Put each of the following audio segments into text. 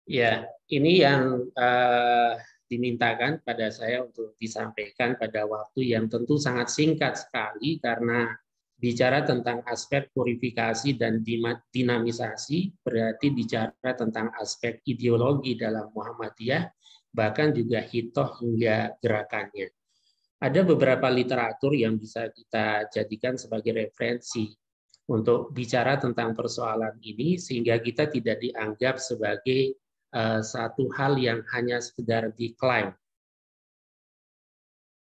Ya, ini yang dimintakan pada saya untuk disampaikan pada waktu yang tentu sangat singkat sekali karena bicara tentang aspek purifikasi dan dinamisasi berarti bicara tentang aspek ideologi dalam Muhammadiyah, bahkan juga hitoh hingga gerakannya. Ada beberapa literatur yang bisa kita jadikan sebagai referensi untuk bicara tentang persoalan ini sehingga kita tidak dianggap sebagai satu hal yang hanya sekedar diklaim.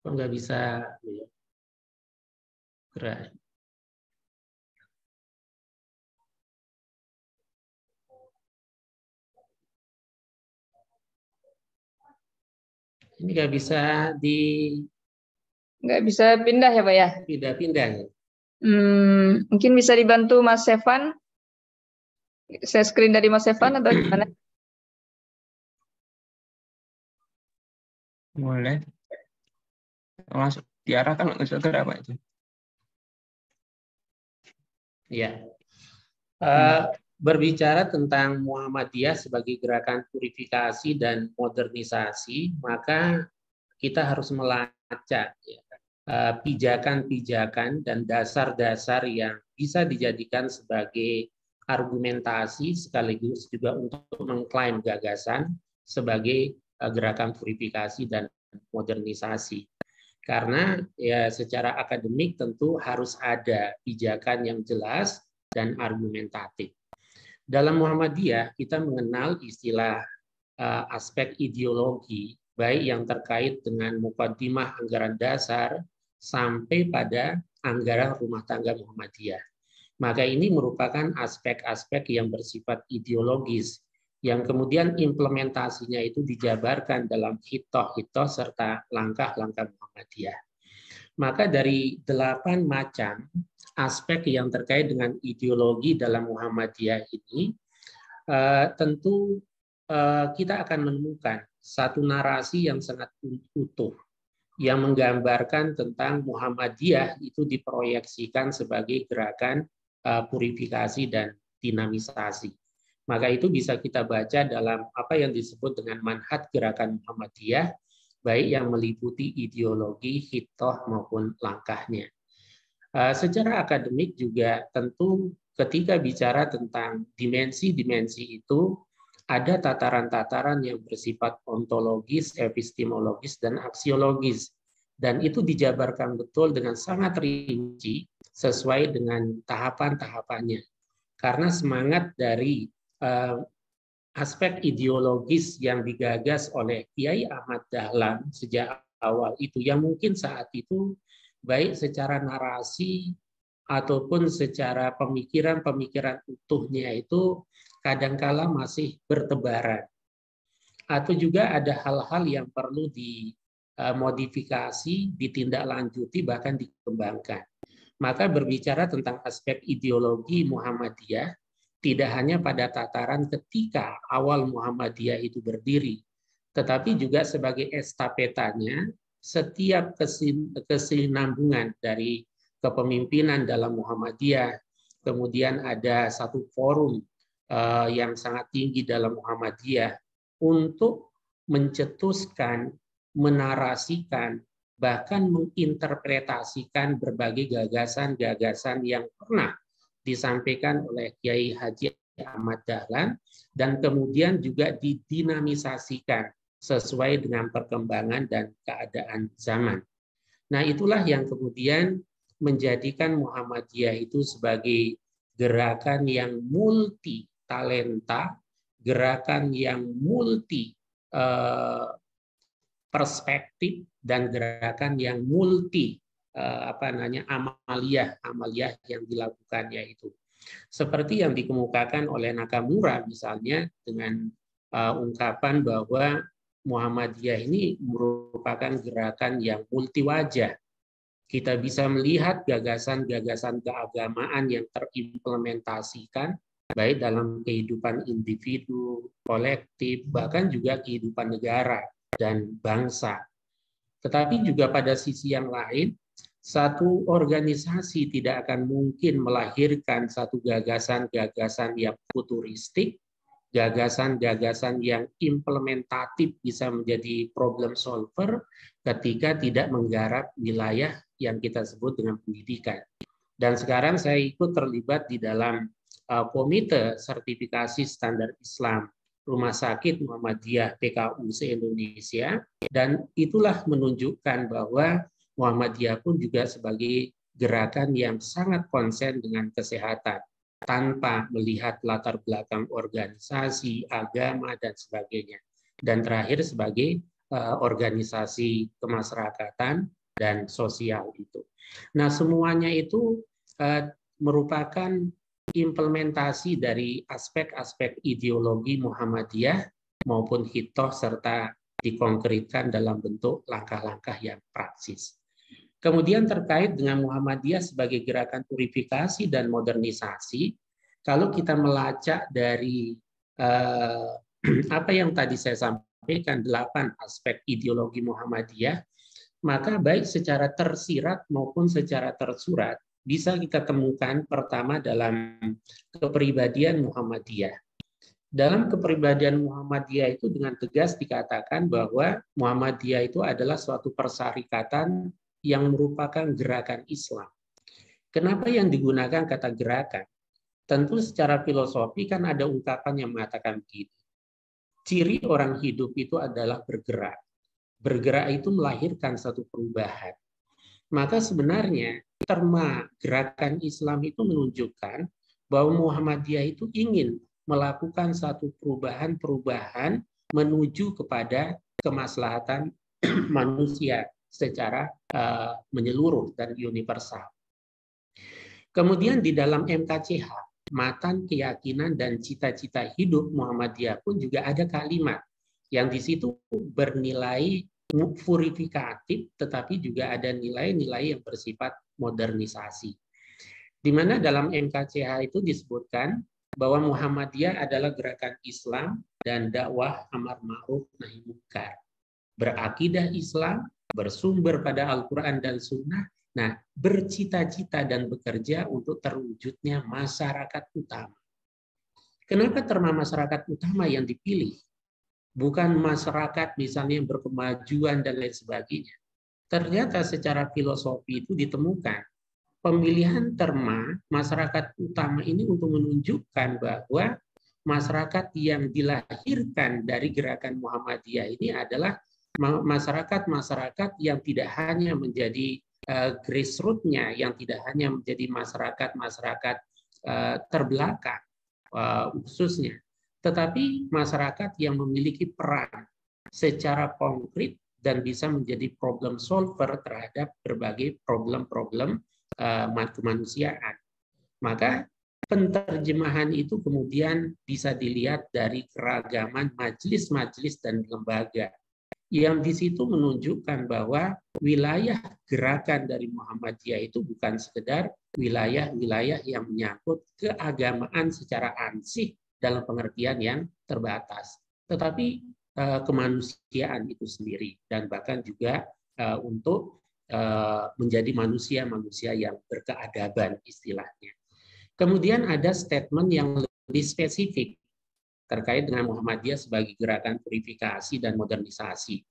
Kok nggak bisa gerak? Ini nggak bisa Nggak bisa pindah ya Pak ya? dipindah-pindah ya? Mungkin bisa dibantu Mas Evan. Saya screen dari Mas Evan atau gimana? Boleh. Langsung diarahkan langsung ke apa itu? Ya. Berbicara tentang Muhammadiyah sebagai gerakan purifikasi dan modernisasi, maka kita harus melacak ya, pijakan-pijakan dan dasar-dasar yang bisa dijadikan sebagai argumentasi sekaligus juga untuk mengklaim gagasan sebagai gerakan purifikasi dan modernisasi. Karena ya secara akademik tentu harus ada pijakan yang jelas dan argumentatif. Dalam Muhammadiyah kita mengenal istilah aspek ideologi baik yang terkait dengan mukaddimah anggaran dasar sampai pada anggaran rumah tangga Muhammadiyah. Maka ini merupakan aspek-aspek yang bersifat ideologis yang kemudian implementasinya itu dijabarkan dalam hitoh-hitoh serta langkah-langkah Muhammadiyah. Maka dari 8 macam aspek yang terkait dengan ideologi dalam Muhammadiyah ini, tentu kita akan menemukan satu narasi yang sangat utuh yang menggambarkan tentang Muhammadiyah itu diproyeksikan sebagai gerakan purifikasi dan dinamisasi. Maka itu bisa kita baca dalam apa yang disebut dengan manhaj gerakan Muhammadiyah, baik yang meliputi ideologi, hitoh maupun langkahnya. Secara akademik juga tentu ketika bicara tentang dimensi-dimensi itu ada tataran-tataran yang bersifat ontologis, epistemologis, dan aksiologis. Dan itu dijabarkan betul dengan sangat rinci sesuai dengan tahapan-tahapannya. Karena semangat dari aspek ideologis yang digagas oleh Kiai Ahmad Dahlan sejak awal itu, yang mungkin saat itu baik secara narasi ataupun secara pemikiran-pemikiran utuhnya itu kadangkala masih bertebaran. Atau juga ada hal-hal yang perlu dimodifikasi, ditindaklanjuti, bahkan dikembangkan. Maka berbicara tentang aspek ideologi Muhammadiyah, tidak hanya pada tataran ketika awal Muhammadiyah itu berdiri, tetapi juga sebagai estafetanya setiap kesinambungan dari kepemimpinan dalam Muhammadiyah, kemudian ada satu forum yang sangat tinggi dalam Muhammadiyah untuk mencetuskan, menarasikan, bahkan menginterpretasikan berbagai gagasan-gagasan yang pernah disampaikan oleh Kiai Haji Ahmad Dahlan dan kemudian juga didinamisasikan sesuai dengan perkembangan dan keadaan zaman. Nah, itulah yang kemudian menjadikan Muhammadiyah itu sebagai gerakan yang multi talenta, gerakan yang multi perspektif, dan gerakan yang multi amaliyah yang dilakukannya itu. Seperti yang dikemukakan oleh Nakamura misalnya dengan ungkapan bahwa Muhammadiyah ini merupakan gerakan yang multi wajah. Kita bisa melihat gagasan-gagasan keagamaan yang terimplementasikan baik dalam kehidupan individu, kolektif, bahkan juga kehidupan negara dan bangsa. Tetapi juga pada sisi yang lain, satu organisasi tidak akan mungkin melahirkan satu gagasan-gagasan yang futuristik gagasan-gagasan yang implementatif bisa menjadi problem solver ketika tidak menggarap wilayah yang kita sebut dengan pendidikan. Dan sekarang saya ikut terlibat di dalam komite sertifikasi standar Islam Rumah Sakit Muhammadiyah PKU se-Indonesia, dan itulah menunjukkan bahwa Muhammadiyah pun juga sebagai gerakan yang sangat konsen dengan kesehatan, tanpa melihat latar belakang organisasi, agama, dan sebagainya. Dan terakhir sebagai organisasi kemasyarakatan dan sosial itu. Nah, semuanya itu merupakan implementasi dari aspek-aspek ideologi Muhammadiyah maupun hitoh serta dikonkretkan dalam bentuk langkah-langkah yang praksis. Kemudian terkait dengan Muhammadiyah sebagai gerakan purifikasi dan modernisasi, kalau kita melacak dari apa yang tadi saya sampaikan, 8 aspek ideologi Muhammadiyah, maka baik secara tersirat maupun secara tersurat bisa kita temukan pertama dalam kepribadian Muhammadiyah. Dalam kepribadian Muhammadiyah itu dengan tegas dikatakan bahwa Muhammadiyah itu adalah suatu persyarikatan yang merupakan gerakan Islam. Kenapa yang digunakan kata gerakan? Tentu secara filosofi kan ada ungkapan yang mengatakan begini. Ciri orang hidup itu adalah bergerak. Bergerak itu melahirkan satu perubahan. Maka sebenarnya terma gerakan Islam itu menunjukkan bahwa Muhammadiyah itu ingin melakukan satu perubahan-perubahan menuju kepada kemaslahatan manusia secara menyeluruh dan universal. Kemudian di dalam MKCH, Matan Keyakinan dan Cita-cita Hidup Muhammadiyah pun juga ada kalimat yang di situ bernilai purifikatif, tetapi juga ada nilai-nilai yang bersifat modernisasi. Di mana dalam MKCH itu disebutkan bahwa Muhammadiyah adalah gerakan Islam dan dakwah amar ma'ruf nahi munkar. Berakidah Islam, bersumber pada Al-Quran dan Sunnah, nah bercita-cita dan bekerja untuk terwujudnya masyarakat utama. Kenapa terma masyarakat utama yang dipilih? Bukan masyarakat misalnya yang berkemajuan dan lain sebagainya. Ternyata secara filosofi itu ditemukan pemilihan terma masyarakat utama ini untuk menunjukkan bahwa masyarakat yang dilahirkan dari gerakan Muhammadiyah ini adalah masyarakat-masyarakat yang tidak hanya menjadi grassroots-nya, yang tidak hanya menjadi masyarakat-masyarakat terbelakang khususnya, tetapi masyarakat yang memiliki peran secara konkret dan bisa menjadi problem solver terhadap berbagai problem-problem kemanusiaan. Maka penterjemahan itu kemudian bisa dilihat dari keragaman majelis-majelis dan lembaga yang di situ menunjukkan bahwa wilayah gerakan dari Muhammadiyah itu bukan sekedar wilayah-wilayah yang menyangkut keagamaan secara ansih dalam pengertian yang terbatas, tetapi kemanusiaan itu sendiri, dan bahkan juga untuk menjadi manusia-manusia yang berkeadaban istilahnya. Kemudian ada statement yang lebih spesifik terkait dengan Muhammadiyah sebagai gerakan purifikasi dan modernisasi.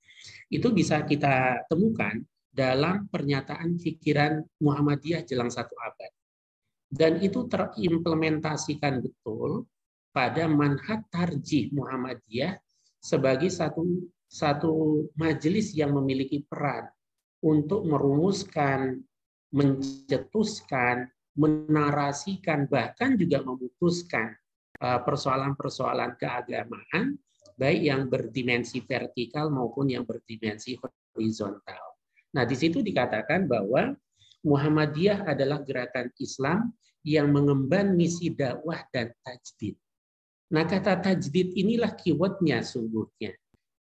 Itu bisa kita temukan dalam pernyataan pikiran Muhammadiyah jelang 1 abad. Dan itu terimplementasikan betul pada manhaj tarjih Muhammadiyah sebagai satu majelis yang memiliki peran untuk merumuskan, mencetuskan, menarasikan, bahkan juga memutuskan persoalan-persoalan keagamaan, baik yang berdimensi vertikal maupun yang berdimensi horizontal. Nah, di situ dikatakan bahwa Muhammadiyah adalah gerakan Islam yang mengemban misi dakwah dan tajdid. Nah, kata tajdid inilah keywordnya sungguhnya.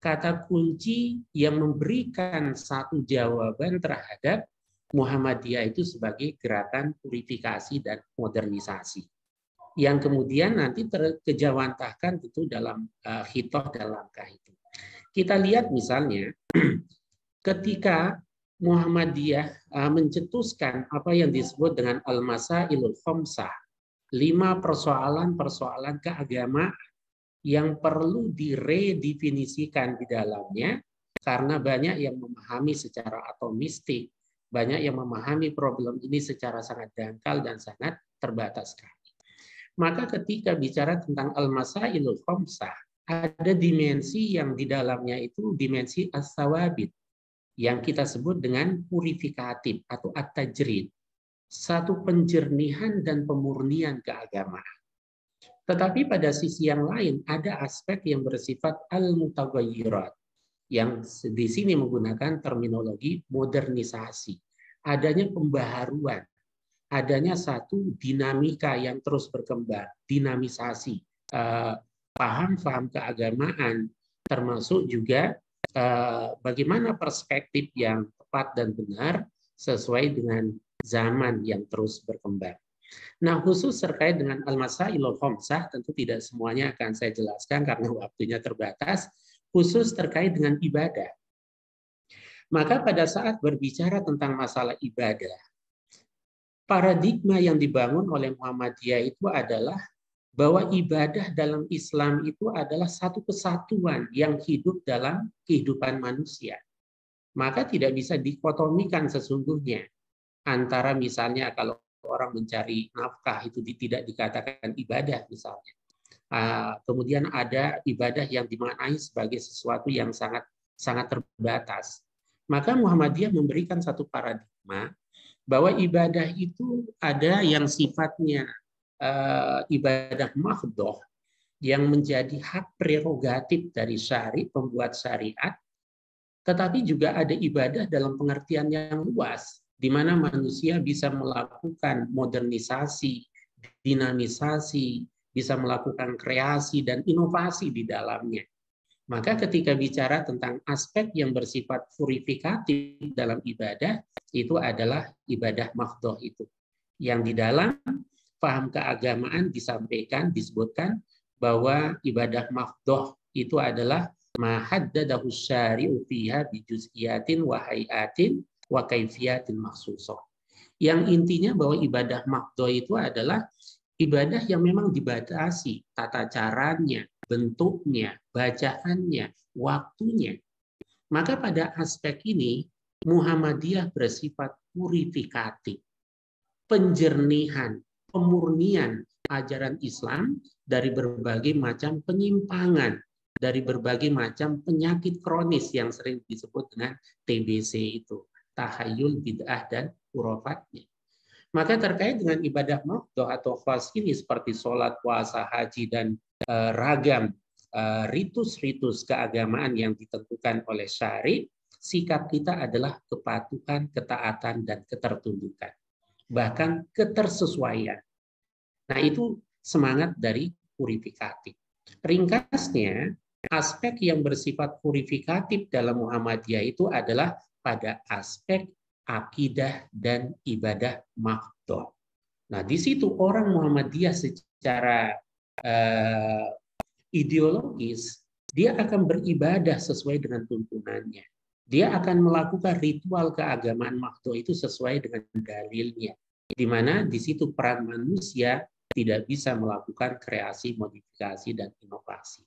Kata kunci yang memberikan satu jawaban terhadap Muhammadiyah itu sebagai gerakan purifikasi dan modernisasi. Yang kemudian nanti terkejawantahkan tentu dalam hitoh dan langkah itu. Kita lihat misalnya ketika Muhammadiyah mencetuskan apa yang disebut dengan Al-Masailul Khamsah, 5 persoalan-persoalan keagamaan yang perlu diredefinisikan di dalamnya, karena banyak yang memahami secara atomistik, banyak yang memahami problem ini secara sangat dangkal dan sangat terbatas sekali. Maka ketika bicara tentang al-masailul khamsah, ada dimensi yang di dalamnya itu dimensi as-sawabit, yang kita sebut dengan purifikatif atau at-tajrid, satu penjernihan dan pemurnian keagamaan. Tetapi pada sisi yang lain ada aspek yang bersifat al-mutaghayyirat, yang di sini menggunakan terminologi modernisasi, adanya pembaharuan, adanya satu dinamika yang terus berkembang, dinamisasi, paham-paham keagamaan, termasuk juga bagaimana perspektif yang tepat dan benar sesuai dengan zaman yang terus berkembang. Nah, khusus terkait dengan al-masailul khamsah, tentu tidak semuanya akan saya jelaskan karena waktunya terbatas, khusus terkait dengan ibadah. Maka pada saat berbicara tentang masalah ibadah, paradigma yang dibangun oleh Muhammadiyah itu adalah bahwa ibadah dalam Islam itu adalah satu kesatuan yang hidup dalam kehidupan manusia. Maka tidak bisa dikotomikan sesungguhnya antara misalnya kalau orang mencari nafkah itu tidak dikatakan ibadah misalnya. Kemudian ada ibadah yang dimaknai sebagai sesuatu yang sangat terbatas. Maka Muhammadiyah memberikan satu paradigma bahwa ibadah itu ada yang sifatnya ibadah mahdhoh, yang menjadi hak prerogatif dari pembuat syariat, tetapi juga ada ibadah dalam pengertian yang luas, di mana manusia bisa melakukan modernisasi, dinamisasi, bisa melakukan kreasi dan inovasi di dalamnya. Maka ketika bicara tentang aspek yang bersifat purifikatif dalam ibadah, itu adalah ibadah mahdhoh itu. Yang di dalam paham keagamaan disebutkan bahwa ibadah mahdhoh itu adalah ma haddadahu syari'u fiha bi juz'iyatin wa hayatin wa kaifiyatin makhsusah. Yang intinya bahwa ibadah mahdhoh itu adalah ibadah yang memang dibatasi tata caranya, bentuknya, bacaannya, waktunya. Maka pada aspek ini Muhammadiyah bersifat purifikatif, penjernihan, pemurnian ajaran Islam dari berbagai macam penyimpangan, dari berbagai macam penyakit kronis yang sering disebut dengan TBC itu, tahayul, bid'ah, dan khurafatnya. Maka terkait dengan ibadah mahdhoh atau khas ini seperti sholat, puasa, haji, dan ragam ritus-ritus keagamaan yang ditentukan oleh syari, sikap kita adalah kepatuhan, ketaatan, dan ketertundukan. Bahkan ketersesuaian. Nah, itu semangat dari purifikatif. Ringkasnya, aspek yang bersifat purifikatif dalam Muhammadiyah itu adalah pada aspek akidah dan ibadah mahdhoh. Nah, di situ orang Muhammadiyah secara ideologis, dia akan beribadah sesuai dengan tuntunannya. Dia akan melakukan ritual keagamaan mahdhoh itu sesuai dengan dalilnya. Di mana di situ peran manusia tidak bisa melakukan kreasi, modifikasi, dan inovasi.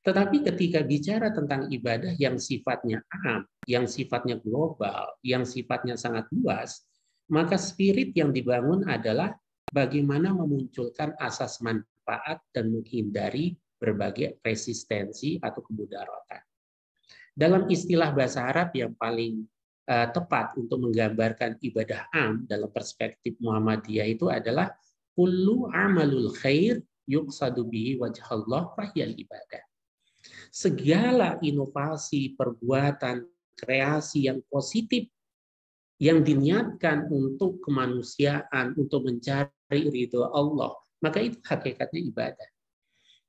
Tetapi ketika bicara tentang ibadah yang sifatnya am, yang sifatnya global, yang sifatnya sangat luas, maka spirit yang dibangun adalah bagaimana memunculkan asas manfaat dan menghindari berbagai resistensi atau kemudaratan. Dalam istilah bahasa Arab yang paling tepat untuk menggambarkan ibadah am dalam perspektif Muhammadiyah itu adalah kullu amalul khair yuqsadu bihi wajhallah fahyal ibadah. Segala inovasi, perbuatan, kreasi yang positif yang diniatkan untuk kemanusiaan, untuk mencari ridho Allah, maka itu hakikatnya ibadah.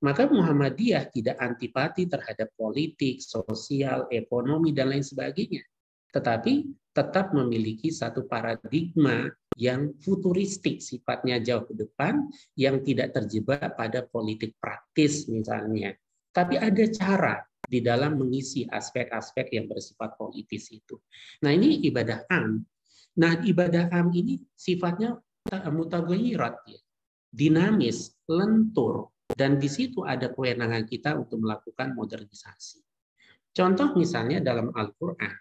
Maka Muhammadiyah tidak antipati terhadap politik, sosial, ekonomi, dan lain sebagainya. Tetapi tetap memiliki satu paradigma yang futuristik, sifatnya jauh ke depan, yang tidak terjebak pada politik praktis misalnya. Tapi ada cara di dalam mengisi aspek-aspek yang bersifat politis itu. Nah, ini ibadah am. Nah, ibadah am ini sifatnya mutaghayyirat, ya, dinamis, lentur, dan di situ ada kewenangan kita untuk melakukan modernisasi. Contoh misalnya dalam Al-Quran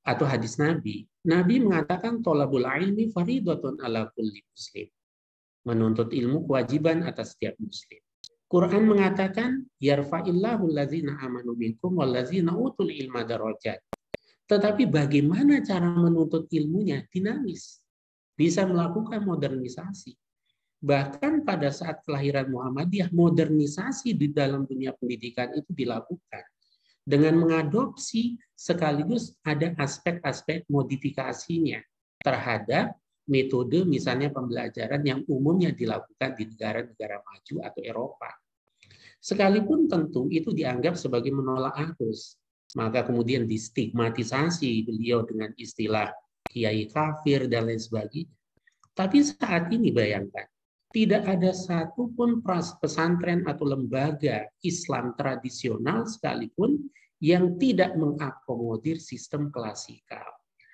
atau hadis Nabi, Nabi mengatakan tolabul ilmi faridatun ala kulli muslim. Menuntut ilmu kewajiban atas setiap muslim. Quran mengatakan yarfa'illahu allazina amanu minkum wallazina utul ilma darajat. Tetapi bagaimana cara menuntut ilmunya dinamis. Bisa melakukan modernisasi. Bahkan pada saat kelahiran Muhammadiyah, modernisasi di dalam dunia pendidikan itu dilakukan dengan mengadopsi sekaligus ada aspek-aspek modifikasinya terhadap metode misalnya pembelajaran yang umumnya dilakukan di negara-negara maju atau Eropa. Sekalipun tentu itu dianggap sebagai menolak arus, maka kemudian distigmatisasi beliau dengan istilah kiai kafir dan lain sebagainya. Tapi saat ini bayangkan, tidak ada satupun pesantren atau lembaga Islam tradisional sekalipun yang tidak mengakomodir sistem klasikal.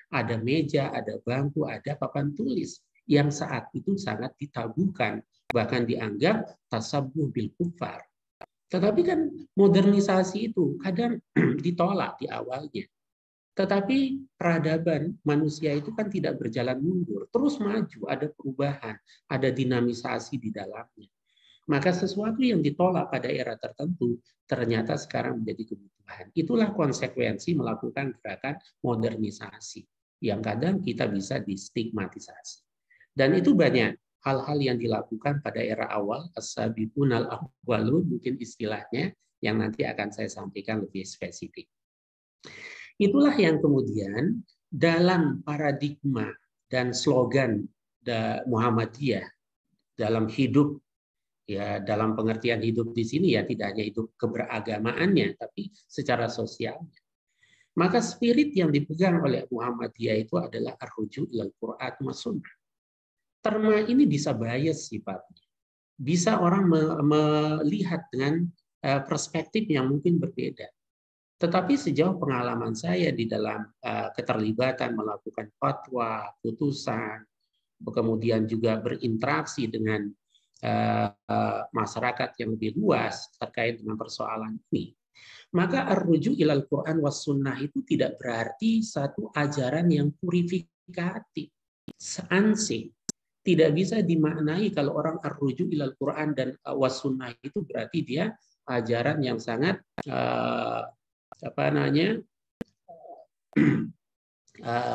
Ada meja, ada bangku, ada papan tulis yang saat itu sangat ditabukan, bahkan dianggap tasabbuh bil kufar. Tetapi kan modernisasi itu kadang ditolak di awalnya. Tetapi peradaban manusia itu kan tidak berjalan mundur, terus maju, ada perubahan, ada dinamisasi di dalamnya. Maka sesuatu yang ditolak pada era tertentu ternyata sekarang menjadi kebutuhan. Itulah konsekuensi melakukan gerakan modernisasi yang kadang kita bisa distigmatisasi. Dan itu banyak hal-hal yang dilakukan pada era awal, as-sabiqunal awwalun mungkin istilahnya, yang nanti akan saya sampaikan lebih spesifik. Itulah yang kemudian dalam paradigma dan slogan Muhammadiyah dalam hidup, ya dalam pengertian hidup di sini ya tidak hanya hidup keberagamaannya, tapi secara sosialnya. Maka spirit yang dipegang oleh Muhammadiyah itu adalah ar-ruju' ilal Qur'an wa sunnah. Terma ini bisa bias sifatnya. Bisa orang melihat dengan perspektif yang mungkin berbeda. Tetapi sejauh pengalaman saya di dalam keterlibatan melakukan fatwa, putusan, kemudian juga berinteraksi dengan masyarakat yang lebih luas terkait dengan persoalan ini, maka ar-ruju' ilal Quran was sunnah itu tidak berarti satu ajaran yang purifikatif, seansing. Tidak bisa dimaknai kalau orang ar-ruju' ilal Quran dan was sunnah itu berarti dia ajaran yang sangat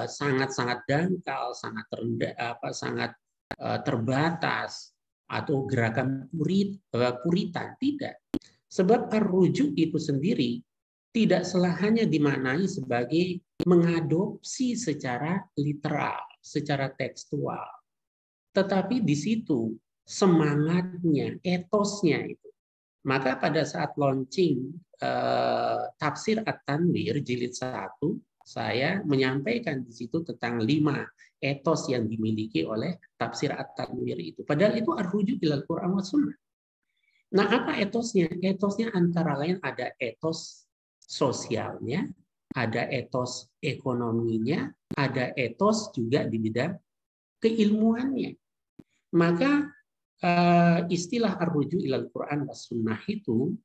sangat-sangat dangkal, sangat rendah, sangat terbatas, atau gerakan puritan. Tidak. Sebab ar-ruju' itu sendiri tidak hanya dimaknai sebagai mengadopsi secara literal, secara tekstual. Tetapi di situ semangatnya, etosnya itu. Maka pada saat launching Tafsir At-Tanwir jilid 1, saya menyampaikan di situ tentang 5 etos yang dimiliki oleh Tafsir At-Tanwir itu. Padahal itu ar-ruju' ilal Qur'an wa sunnah. Nah, apa etosnya? Etosnya antara lain ada etos sosialnya, ada etos ekonominya, ada etos juga di bidang keilmuannya. Maka istilah ar-ruju' ilal Qur'an was sunnah itu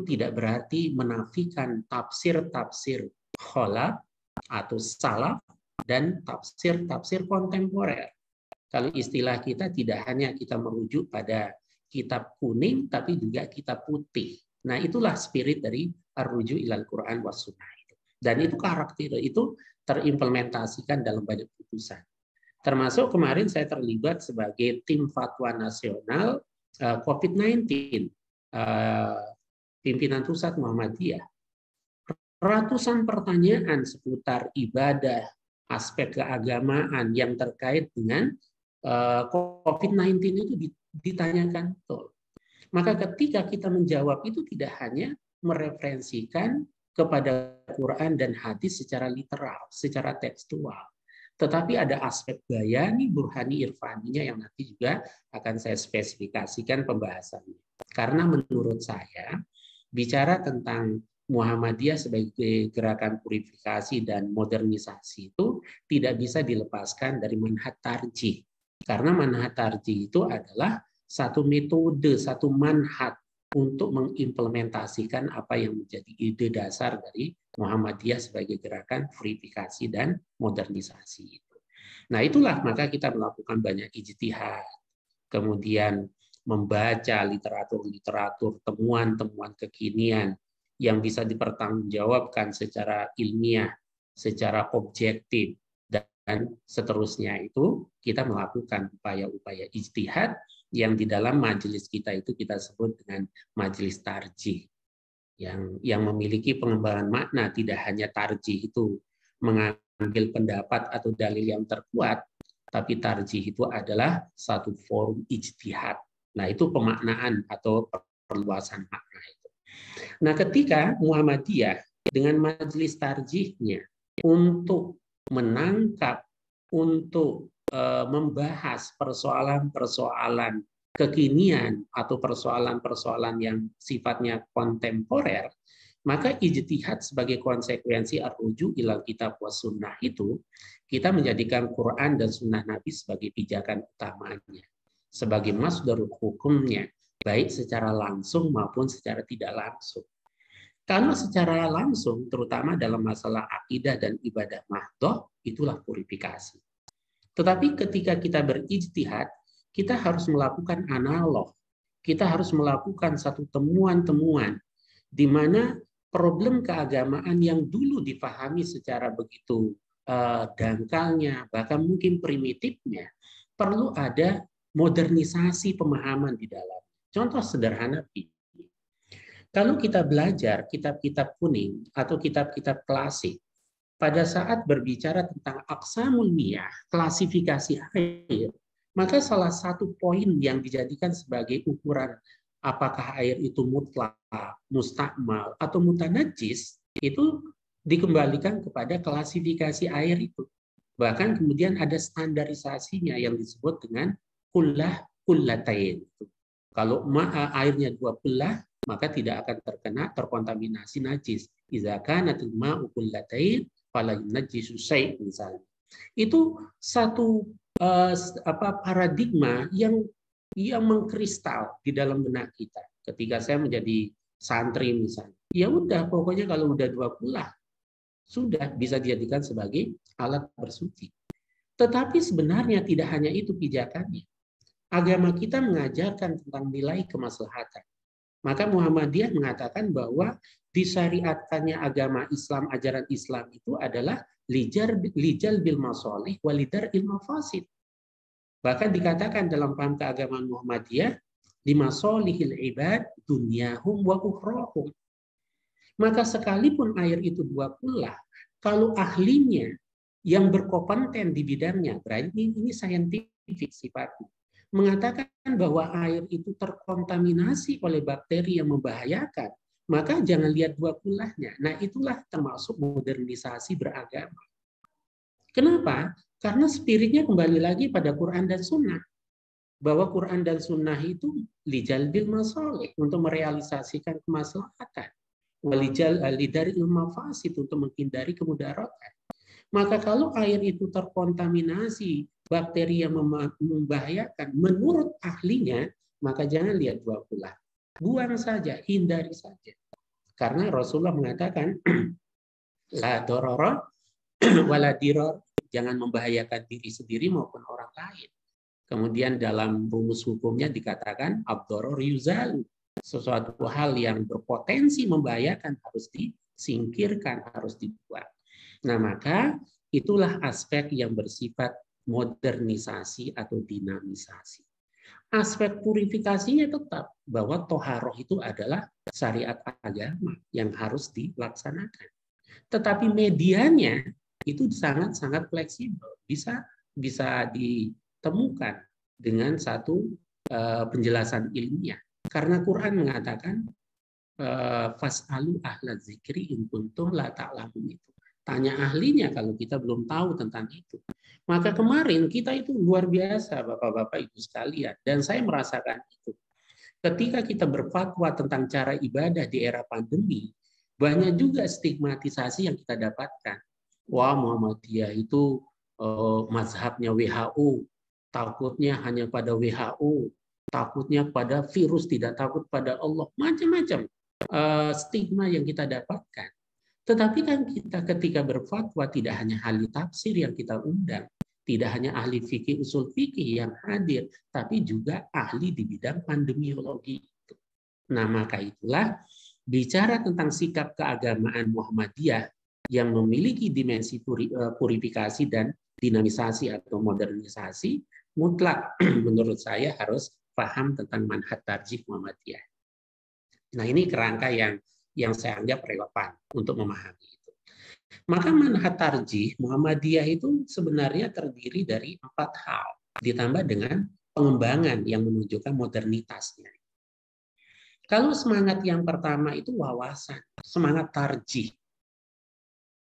tidak berarti menafikan tafsir-tafsir khalaf atau salaf dan tafsir-tafsir kontemporer. Kalau istilah kita tidak hanya kita merujuk pada kitab kuning, tapi juga kitab putih. Nah, itulah spirit dari ar-ruju' ilal Qur'an was sunnah itu. Dan itu karakter itu terimplementasikan dalam banyak putusan. Termasuk kemarin saya terlibat sebagai tim fatwa nasional COVID-19, pimpinan pusat Muhammadiyah. Ratusan pertanyaan seputar ibadah, aspek keagamaan yang terkait dengan COVID-19 itu ditanyakan betul. Maka ketika kita menjawab itu tidak hanya mereferensikan kepada Quran dan hadis secara literal, secara tekstual, tetapi ada aspek bayani, burhani, irfaninya yang nanti juga akan saya spesifikasikan pembahasannya. Karena menurut saya, bicara tentang Muhammadiyah sebagai gerakan purifikasi dan modernisasi itu tidak bisa dilepaskan dari manhaj tarjih. Karena manhaj tarjih itu adalah satu metode, satu manhaj untuk mengimplementasikan apa yang menjadi ide dasar dari Muhammadiyah sebagai gerakan purifikasi dan modernisasi. Nah, itulah maka kita melakukan banyak ijtihad, kemudian membaca literatur-literatur, temuan-temuan kekinian yang bisa dipertanggungjawabkan secara ilmiah, secara objektif, dan seterusnya. Itu kita melakukan upaya-upaya ijtihad yang di dalam majelis kita itu kita sebut dengan majelis tarjih, yang memiliki pengembangan makna. Tidak hanya tarjih itu mengambil pendapat atau dalil yang terkuat, tapi tarjih itu adalah satu forum ijtihad. Nah, itu pemaknaan atau perluasan makna itu. Nah, ketika Muhammadiyah dengan majelis tarjihnya untuk menangkap, untuk membahas persoalan-persoalan kekinian atau persoalan-persoalan yang sifatnya kontemporer, maka ijtihad sebagai konsekuensi ar-ruju' ilal kitab was sunnah itu, kita menjadikan Quran dan sunnah Nabi sebagai pijakan utamanya, sebagai masdarul hukumnya, baik secara langsung maupun secara tidak langsung. Kalau secara langsung, terutama dalam masalah akidah dan ibadah mahdhah, itulah purifikasi. Tetapi ketika kita berijtihad, kita harus melakukan analog. Kita harus melakukan satu temuan-temuan di mana problem keagamaan yang dulu dipahami secara begitu dangkalnya, bahkan mungkin primitifnya, perlu ada modernisasi pemahaman di dalam. Contoh sederhana ini. Kalau kita belajar kitab-kitab kuning atau kitab-kitab klasik, pada saat berbicara tentang aqsamul miyah, klasifikasi air, maka salah satu poin yang dijadikan sebagai ukuran apakah air itu mutlak, mustakmal, atau mutanajis, itu dikembalikan kepada klasifikasi air itu. Bahkan kemudian ada standarisasinya yang disebut dengan kullatain. Kalau airnya 2 kullah, maka tidak akan terkontaminasi najis. Idza kanatil ma'u kullatain fala yunajjisu syai' misalnya. Itu satu paradigma yang mengkristal di dalam benak kita. Ketika saya menjadi santri misalnya, ya udah pokoknya kalau udah 2 kullah sudah bisa dijadikan sebagai alat bersuci. Tetapi sebenarnya tidak hanya itu pijakannya. Agama kita mengajarkan tentang nilai kemaslahatan. Maka Muhammadiyah mengatakan bahwa disyariatkannya agama Islam, ajaran Islam itu adalah lijal bil masalih walidar il mafasid. Bahkan dikatakan dalam paham keagamaan Muhammadiyah, di masalihil ibad dunyahum wa ukhrahum. Maka sekalipun air itu 2 kullah, kalau ahlinya yang berkompeten di bidangnya, berarti ini saintifik sifatnya, mengatakan bahwa air itu terkontaminasi oleh bakteri yang membahayakan, maka jangan lihat 2 kullahnya. Nah, itulah termasuk modernisasi beragama. Kenapa? Karena spiritnya kembali lagi pada Quran dan Sunnah. Bahwa Quran dan Sunnah itu lijalbil masalih, untuk merealisasikan kemaslahatan. Lidaril mafasid, untuk menghindari kemudaratan. Maka kalau air itu terkontaminasi bakteri yang membahayakan menurut ahlinya, maka jangan lihat 2 kullah. Buang saja, hindari saja. Karena Rasulullah mengatakan la dororo wala diror, jangan membahayakan diri sendiri maupun orang lain. Kemudian dalam rumus hukumnya dikatakan ad-doror yuzalu, sesuatu hal yang berpotensi membahayakan harus disingkirkan, harus dibuang. Nah, maka itulah aspek yang bersifat modernisasi atau dinamisasi. Aspek purifikasinya tetap bahwa toharoh itu adalah syariat agama yang harus dilaksanakan. Tetapi medianya itu sangat-sangat fleksibel, bisa ditemukan dengan satu penjelasan ilmiah. Karena Quran mengatakan fas'alu ahla dzikri in kuntum la ta'lamun itu. Tanya ahlinya kalau kita belum tahu tentang itu. Maka kemarin kita itu luar biasa Bapak-bapak Ibu sekalian. Dan saya merasakan itu. Ketika kita berfatwa tentang cara ibadah di era pandemi, banyak juga stigmatisasi yang kita dapatkan. Wah, Muhammadiyah itu mazhabnya WHO. Takutnya hanya pada WHO. takutnya pada virus, tidak takut pada Allah, macam-macam stigma yang kita dapatkan. Tetapi kan kita ketika berfatwa tidak hanya ahli tafsir yang kita undang, tidak hanya ahli fikih usul fikih yang hadir, tapi juga ahli di bidang pandemiologi. Nah, maka itulah bicara tentang sikap keagamaan Muhammadiyah yang memiliki dimensi purifikasi dan dinamisasi atau modernisasi, mutlak menurut saya harus paham tentang manhaj tarjih Muhammadiyah. Nah, ini kerangka yang saya anggap relevan untuk memahami itu. Maka manhaj tarjih Muhammadiyah itu sebenarnya terdiri dari 4 hal, ditambah dengan pengembangan yang menunjukkan modernitasnya. Kalau semangat yang pertama itu wawasan, semangat tarjih.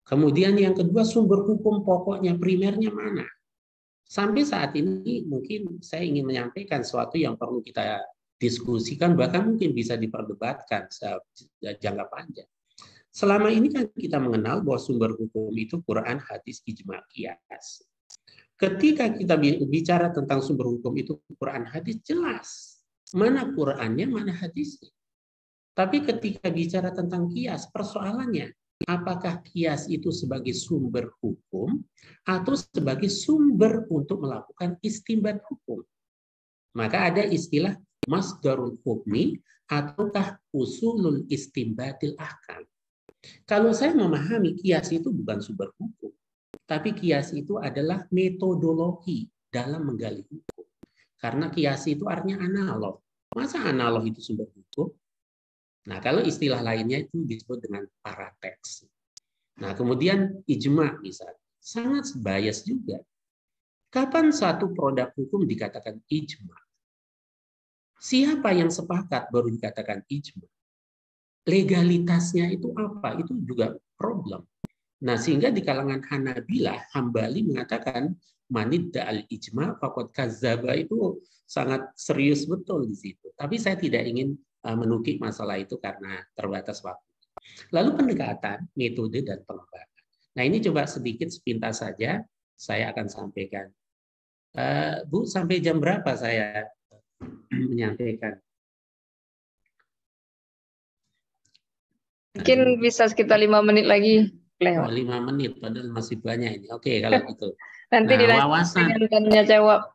Kemudian yang kedua, sumber hukum pokoknya, primernya mana? Sampai saat ini mungkin saya ingin menyampaikan sesuatu yang perlu kita diskusikan, bahkan mungkin bisa diperdebatkan jangka panjang. Selama ini kan kita mengenal bahwa sumber hukum itu Quran, hadis, ijma, qiyas. Ketika kita bicara tentang sumber hukum itu Quran, hadis, jelas mana Qurannya, mana hadisnya. Tapi ketika bicara tentang qiyas, persoalannya apakah qiyas itu sebagai sumber hukum atau sebagai sumber untuk melakukan istinbat hukum? Maka ada istilah masdarul hukmi ataukah usulul istinbatil ahkam. Kalau saya memahami qiyas itu bukan sumber hukum, tapi qiyas itu adalah metodologi dalam menggali hukum. Karena qiyas itu artinya analog. Masa analog itu sumber hukum? Nah, kalau istilah lainnya itu disebut dengan parateks. Nah, kemudian ijma misalnya, sangat bias juga. Kapan satu produk hukum dikatakan ijma? Siapa yang sepakat baru dikatakan ijma? Legalitasnya itu apa? Itu juga problem. Nah, sehingga di kalangan Hanabilah, Hambali mengatakan manid da'al ijma faqad kazzaba, itu sangat serius betul di situ. Tapi saya tidak ingin menukik masalah itu karena terbatas waktu. Lalu pendekatan, metode, dan pengembangan. Nah, ini coba sedikit sepintas saja saya akan sampaikan. Bu, sampai jam berapa saya menyampaikan? Mungkin bisa sekitar 5 menit lagi Oh, lewat. 5 menit, padahal masih banyak ini. Oke, kalau gitu. Nanti wawasan. dengan tanya jawab.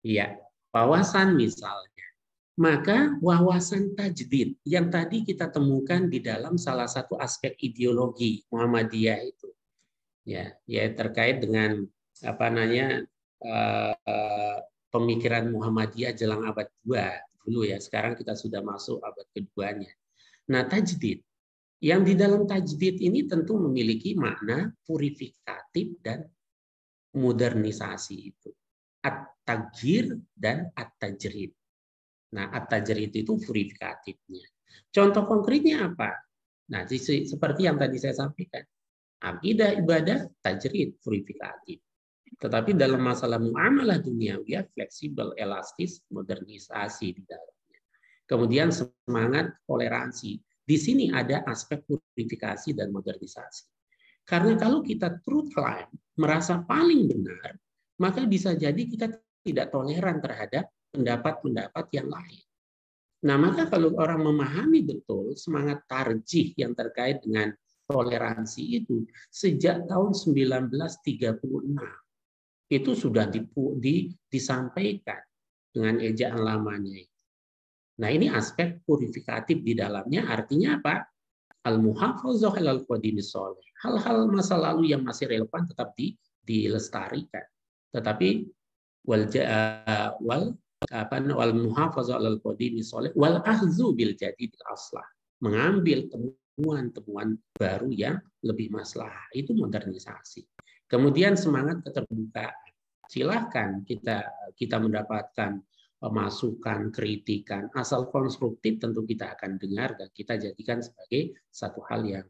Iya, wawasan misalnya. Maka wawasan tajdid yang tadi kita temukan di dalam salah satu aspek ideologi Muhammadiyah itu, ya terkait dengan pemikiran Muhammadiyah jelang abad 2 dulu ya. Sekarang kita sudah masuk abad keduanya. Nah, tajdid yang di dalam tajdid ini tentu memiliki makna purifikatif dan modernisasi itu, at-taghir dan at-tajrid. Nah, at-tajrid itu purifikatifnya. Contoh konkretnya apa? Nah, seperti yang tadi saya sampaikan. Akidah, ibadah, tajrid, purifikatif. Tetapi dalam masalah muamalah duniawiyah, fleksibel, elastis, modernisasi di dalamnya. Kemudian semangat toleransi. Di sini ada aspek purifikasi dan modernisasi. Karena kalau kita truth claim, merasa paling benar, maka bisa jadi kita tidak toleran terhadap pendapat-pendapat yang lain. Nah, maka kalau orang memahami betul semangat tarjih yang terkait dengan toleransi itu sejak tahun 1936 itu sudah disampaikan dengan ejaan lamanya. Nah, ini aspek purifikatif di dalamnya, artinya apa? Al-muhafazah alal qadimi sholih. Hal-hal masa lalu yang masih relevan tetap dilestarikan. Tetapi wal muhafazah alal qadimi sholih wal ahzu bil jadidil aslah. Mengambil temuan-temuan baru yang lebih maslahah, itu modernisasi. Kemudian semangat keterbukaan. Silahkan kita mendapatkan masukan, kritikan, asal konstruktif tentu kita akan dengar dan kita jadikan sebagai satu hal yang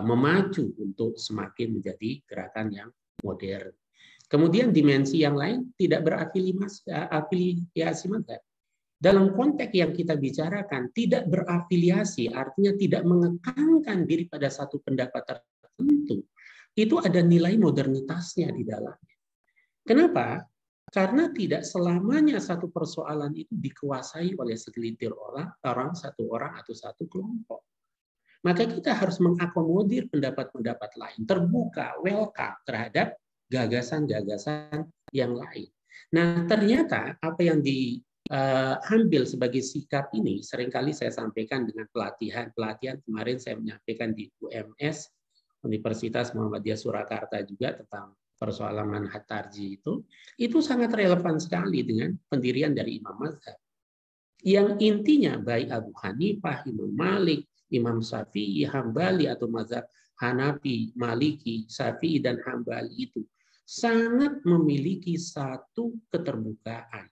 memacu untuk semakin menjadi gerakan yang modern. Kemudian dimensi yang lain tidak berafiliasi mazhab. Dalam konteks yang kita bicarakan, tidak berafiliasi artinya tidak mengekangkan diri pada satu pendapat tertentu. Itu ada nilai modernitasnya di dalamnya. Kenapa? Karena tidak selamanya satu persoalan itu dikuasai oleh segelintir orang, satu orang atau satu kelompok. Maka kita harus mengakomodir pendapat-pendapat lain, terbuka, welcome terhadap gagasan-gagasan yang lain. Nah, ternyata apa yang diambil sebagai sikap ini seringkali saya sampaikan dengan pelatihan kemarin saya menyampaikan di UMS Universitas Muhammadiyah Surakarta juga tentang persoalan manhaj tarjih itu sangat relevan sekali dengan pendirian dari imam mazhab. Yang intinya baik Abu Hanifah, Imam Malik, Imam Syafi'i, Hambali atau mazhab Hanafi, Maliki, Syafi'i dan Hambali itu sangat memiliki satu keterbukaan.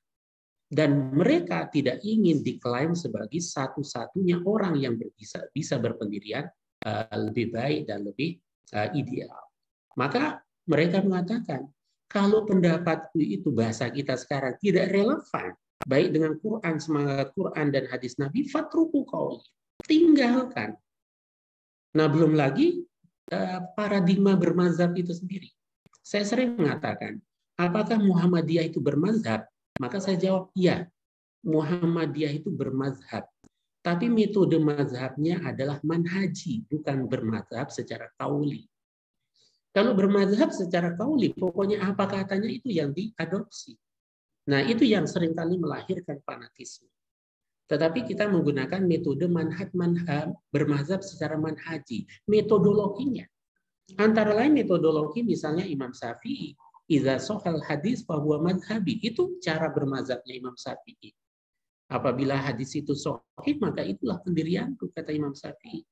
Dan mereka tidak ingin diklaim sebagai satu-satunya orang yang bisa berpendirian lebih baik dan lebih ideal. Maka mereka mengatakan, kalau pendapatku itu bahasa kita sekarang tidak relevan, baik dengan Quran, semangat Quran dan hadis Nabi, fatruku qauli, tinggalkan. Nah, belum lagi paradigma bermazhab itu sendiri. Saya sering mengatakan, apakah Muhammadiyah itu bermazhab? Maka saya jawab, ya, Muhammadiyah itu bermazhab. Tapi metode mazhabnya adalah manhaji, bukan bermazhab secara qauli. Kalau bermazhab secara qauli, pokoknya apa katanya itu yang diadopsi. Nah, itu yang seringkali melahirkan fanatisme. Tetapi kita menggunakan metode manhaj bermazhab secara manhaji, metodologinya. Antara lain metodologi misalnya Imam Syafi'i, idza sahal hadis fahuwa madhhabi, itu cara bermazhabnya Imam Syafi'i. Apabila hadis itu sahih, maka itulah pendirianku, kata Imam Syafi'i.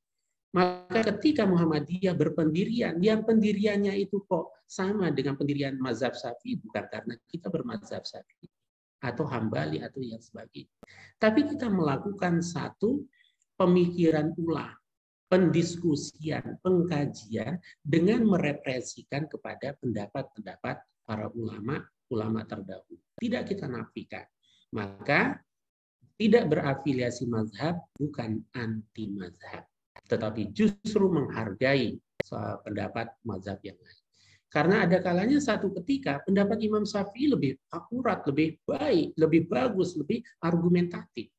Maka ketika Muhammadiyah berpendirian, yang pendiriannya itu kok sama dengan pendirian mazhab Syafi'i, bukan karena kita bermazhab Syafi'i atau Hambali atau yang sebagainya. Tapi kita melakukan satu pemikiran ulang, pendiskusian, pengkajian dengan merepresikan kepada pendapat-pendapat para ulama terdahulu. Tidak kita nafikan. Maka tidak berafiliasi mazhab bukan anti mazhab, tetapi justru menghargai pendapat mazhab yang lain. Karena ada kalanya satu ketika pendapat Imam Syafi'i lebih akurat, lebih baik, lebih bagus, lebih argumentatif.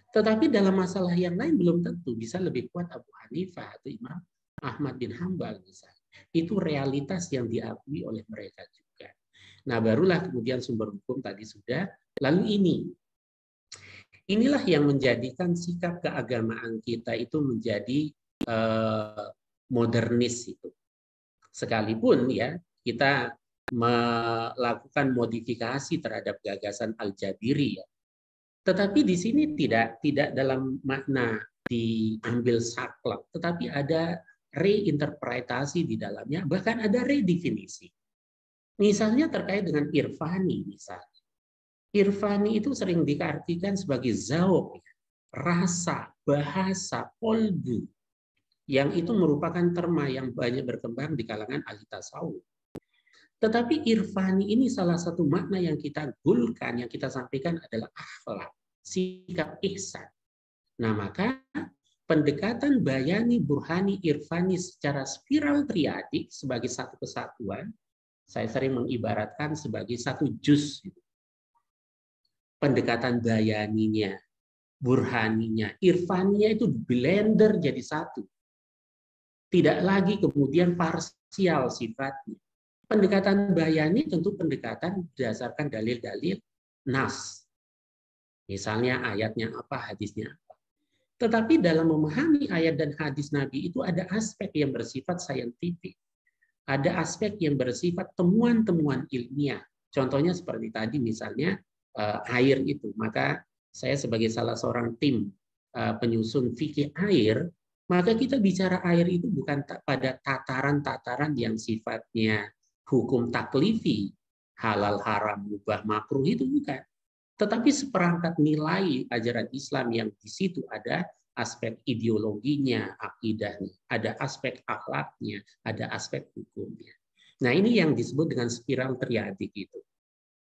Tetapi dalam masalah yang lain belum tentu bisa lebih kuat Abu Hanifah atau Imam Ahmad bin Hambal misalnya. Itu realitas yang diakui oleh mereka juga. Nah, barulah kemudian sumber hukum tadi sudah. Lalu inilah yang menjadikan sikap keagamaan kita itu menjadi modernis itu. Sekalipun ya kita melakukan modifikasi terhadap gagasan Al-Jabiri ya. Tetapi di sini tidak dalam makna diambil saklek, tetapi ada reinterpretasi di dalamnya, bahkan ada redefinisi. Misalnya terkait dengan irfani misalnya. Irfani itu sering diartikan sebagai zauq, rasa, bahasa, kolbu, yang itu merupakan terma yang banyak berkembang di kalangan ahli tasawuf. Tetapi irfani ini salah satu makna yang kita gulkan, yang kita sampaikan adalah akhlak, sikap ihsan. Nah, maka pendekatan bayani, burhani, irfani secara spiral triadik sebagai satu kesatuan, saya sering mengibaratkan sebagai satu juz. Pendekatan bayaninya, burhaninya, irfaninya itu blender jadi satu. Tidak lagi kemudian parsial sifatnya. Pendekatan bayani tentu pendekatan berdasarkan dalil-dalil nas. Misalnya ayatnya apa, hadisnya apa. Tetapi dalam memahami ayat dan hadis Nabi itu ada aspek yang bersifat saintifik. Ada aspek yang bersifat temuan-temuan ilmiah. Contohnya seperti tadi misalnya air itu. Maka saya sebagai salah seorang tim penyusun fikih air, maka kita bicara air itu bukan pada tataran-tataran yang sifatnya hukum taklifi, halal, haram, mubah, makruh, itu bukan. Tetapi seperangkat nilai ajaran Islam yang di situ ada aspek ideologinya, akidahnya, ada aspek akhlaknya, ada aspek hukumnya. Nah, ini yang disebut dengan spiral triadik itu.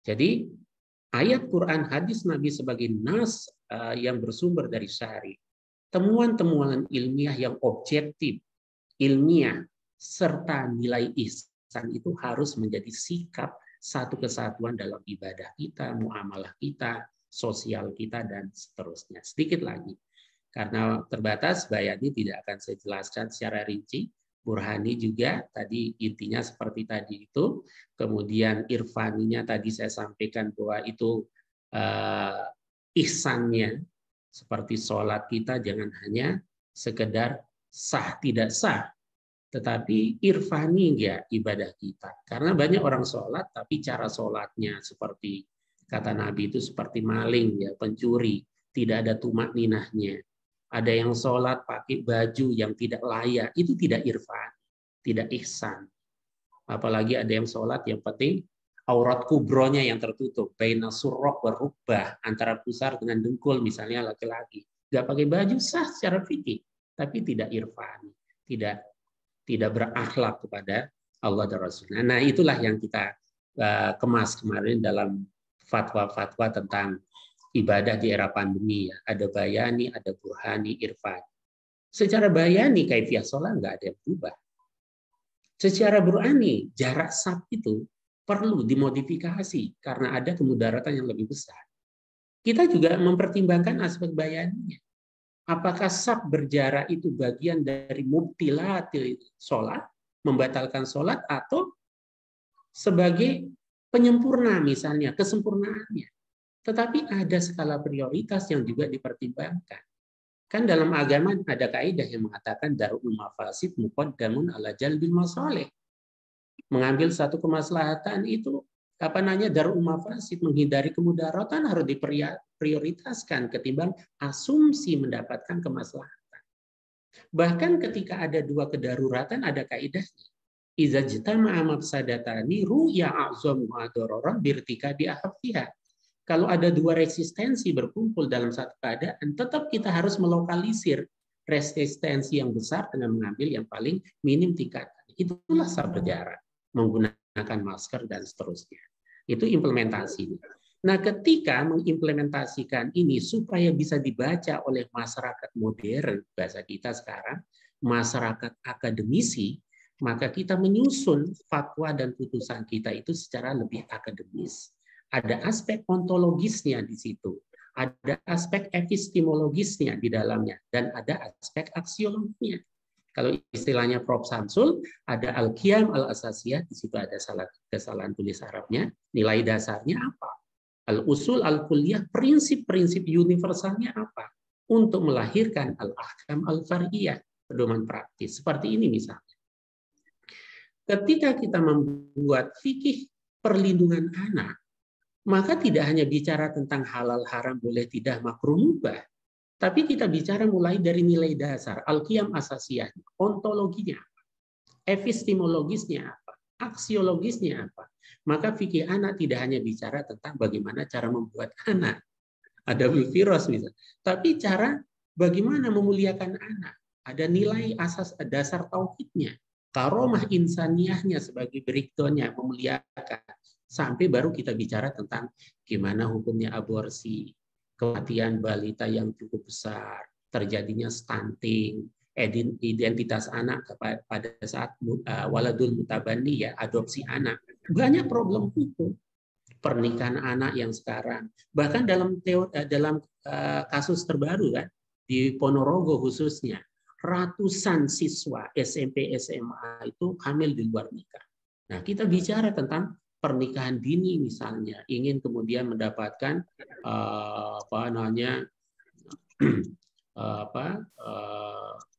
Jadi ayat Quran, hadis Nabi sebagai nas yang bersumber dari syari, temuan-temuan ilmiah yang objektif, ilmiah, serta nilai ihsan itu harus menjadi sikap satu kesatuan dalam ibadah kita, muamalah kita, sosial kita, dan seterusnya. Sedikit lagi, karena terbatas, Bayani tidak akan saya jelaskan secara rinci. Burhani juga tadi intinya seperti tadi itu. Kemudian irfaninya tadi saya sampaikan bahwa itu ihsannya seperti sholat kita jangan hanya sekedar sah tidak sah, tetapi irfani ya ibadah kita. Karena banyak orang sholat tapi cara sholatnya seperti kata Nabi itu seperti maling ya, pencuri, tidak ada tumak ninahnya. Ada yang sholat pakai baju yang tidak layak, itu tidak irfan, tidak ihsan. Apalagi ada yang sholat yang penting aurat kubronya yang tertutup, baina surrok berubah antara pusar dengan dengkul misalnya laki-laki. Nggak pakai baju sah secara fikih, tapi tidak irfan, tidak berakhlak kepada Allah dan Rasulnya. Nah itulah yang kita kemas kemarin dalam fatwa-fatwa tentang ibadah di era pandemi ya. Ada bayani, ada burhani, irfan. Secara bayani kaifiyah sholat nggak ada yang berubah. Secara burhani jarak saf itu perlu dimodifikasi karena ada kemudaratan yang lebih besar. Kita juga mempertimbangkan aspek bayaninya. Apakah saf berjarak itu bagian dari mubtilatil sholat, membatalkan sholat, atau sebagai penyempurna misalnya, kesempurnaannya. Tetapi ada skala prioritas yang juga dipertimbangkan. Kan dalam agama ada kaidah yang mengatakan darul mafasid muqaddamun ala jalbil masalih. Mengambil satu kemaslahatan itu darul mafasid, menghindari kemudaratan harus diprioritaskan ketimbang asumsi mendapatkan kemaslahatan. Bahkan ketika ada dua kedaruratan ada kaidahnya. Iza jtama'a mafsadatani ru'ya a'zamu adararan birtikabi ahaffiha. Kalau ada dua resistensi berkumpul dalam satu keadaan, tetap kita harus melokalisir resistensi yang besar dengan mengambil yang paling minim tingkatan. Itulah saf berjarak, menggunakan masker dan seterusnya. Itu implementasinya. Nah, ketika mengimplementasikan ini supaya bisa dibaca oleh masyarakat modern, bahasa kita sekarang, masyarakat akademisi, maka kita menyusun fatwa dan putusan kita itu secara lebih akademis. Ada aspek ontologisnya di situ, ada aspek epistemologisnya di dalamnya, dan ada aspek aksiologinya. Kalau istilahnya Prof. Samsul, ada al-qiyam al-asasiyah, di situ ada kesalahan tulis Arabnya, nilai dasarnya apa? Al-usul al-kulliyah, prinsip-prinsip universalnya apa? Untuk melahirkan al-ahkam al-far'iyah, pedoman praktis. Seperti ini misalnya. Ketika kita membuat fikih perlindungan anak, maka tidak hanya bicara tentang halal haram boleh tidak makruh mubah, tapi kita bicara mulai dari nilai dasar al-qiyam asasiyah, ontologinya apa, epistemologisnya apa, aksiologisnya apa. Maka fikih anak tidak hanya bicara tentang bagaimana cara membuat anak, ada firos misalnya, tapi cara bagaimana memuliakan anak, ada nilai asas dasar tauhidnya, karomah insaniyahnya sebagai berikutnya memuliakan. Sampai baru kita bicara tentang gimana hukumnya aborsi, kematian balita yang cukup besar, terjadinya stunting, identitas anak pada saat waladul mutabani ya, adopsi anak. Banyak problem hukum. Pernikahan anak yang sekarang, bahkan dalam kasus terbaru kan di Ponorogo khususnya, ratusan siswa SMP SMA itu hamil di luar nikah. Nah, kita bicara tentang pernikahan dini misalnya, ingin kemudian mendapatkan